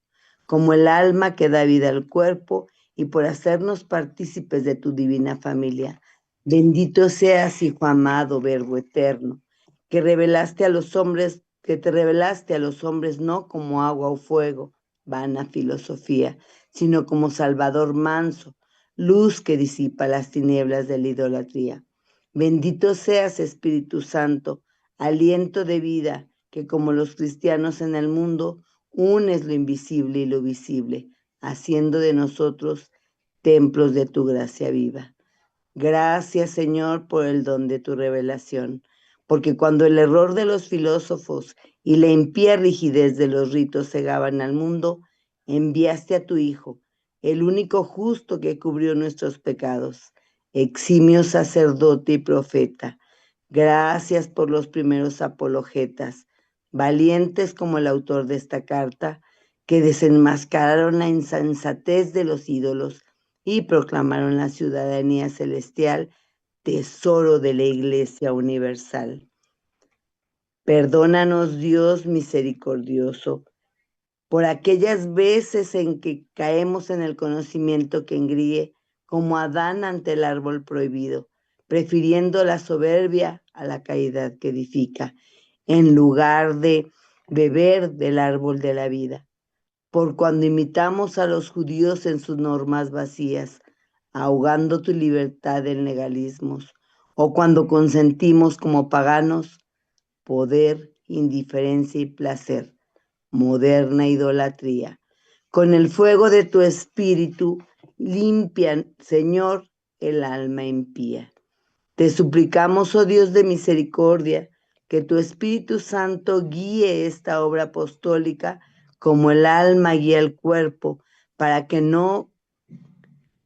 como el alma que da vida al cuerpo y por hacernos partícipes de tu divina familia. Bendito seas, Hijo amado, Verbo eterno, que te revelaste a los hombres no como agua o fuego, vana filosofía, sino como Salvador manso, luz que disipa las tinieblas de la idolatría. Bendito seas, Espíritu Santo, aliento de vida, que como los cristianos en el mundo, unes lo invisible y lo visible, haciendo de nosotros templos de tu gracia viva. Gracias, Señor, por el don de tu revelación, porque cuando el error de los filósofos y la impía rigidez de los ritos cegaban al mundo, enviaste a tu Hijo, el único justo que cubrió nuestros pecados, eximio sacerdote y profeta. Gracias por los primeros apologetas, valientes como el autor de esta carta, que desenmascararon la insensatez de los ídolos y proclamaron la ciudadanía celestial, tesoro de la Iglesia universal. Perdónanos, Dios misericordioso, por aquellas veces en que caemos en el conocimiento que engríe, como Adán ante el árbol prohibido, prefiriendo la soberbia a la caridad que edifica, en lugar de beber del árbol de la vida. Por cuando imitamos a los judíos en sus normas vacías, ahogando tu libertad en legalismos, o cuando consentimos como paganos poder, indiferencia y placer, moderna idolatría. Con el fuego de tu espíritu, limpian, Señor, el alma impía. Te suplicamos, oh Dios de misericordia, que tu Espíritu Santo guíe esta obra apostólica como el alma guía el cuerpo, para que no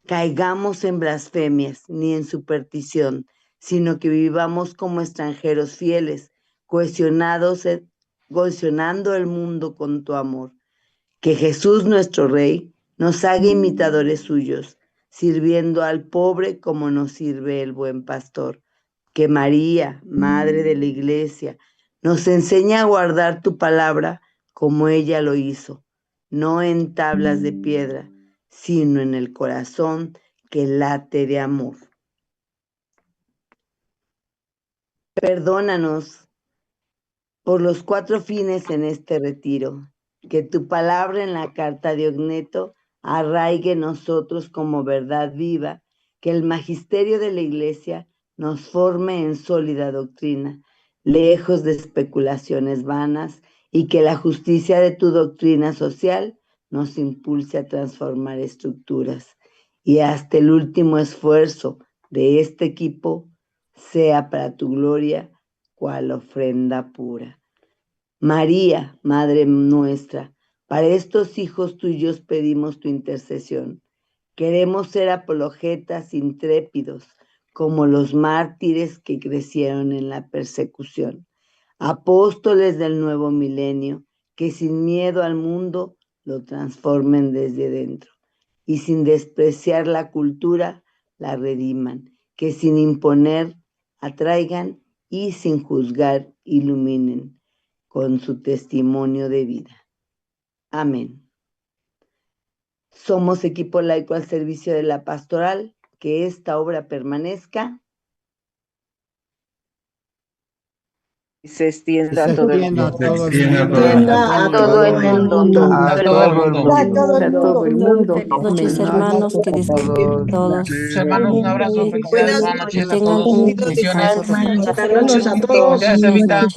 caigamos en blasfemias ni en superstición, sino que vivamos como extranjeros fieles, cohesionando el mundo con tu amor. Que Jesús nuestro Rey nos haga imitadores suyos, sirviendo al pobre como nos sirve el buen pastor. Que María, Madre de la Iglesia, nos enseñe a guardar tu palabra como ella lo hizo, no en tablas de piedra, sino en el corazón que late de amor. Perdónanos por los 4 fines en este retiro, que tu palabra en la carta de Ogneto arraigue en nosotros como verdad viva, que el magisterio de la Iglesia nos forme en sólida doctrina, lejos de especulaciones vanas, y que la justicia de tu doctrina social nos impulse a transformar estructuras. Y hasta el último esfuerzo de este equipo sea para tu gloria, cual ofrenda pura. María, Madre nuestra, para estos hijos tuyos pedimos tu intercesión. Queremos ser apologetas intrépidos, como los mártires que crecieron en la persecución, apóstoles del nuevo milenio, que sin miedo al mundo lo transformen desde dentro, y sin despreciar la cultura, la rediman, que sin imponer atraigan y sin juzgar iluminen con su testimonio de vida. Amén. Somos equipo laico al servicio de la pastoral, que esta obra permanezca y se extienda a todo el mundo. A todo el mundo. A todo el mundo. Buenas noches, hermanos, que descansen todos. Hermanos, un abrazo. Buenas Buenas noches a Tengan todos. un Bendiciones. descanso. Saludos a todos. Gracias, Evita.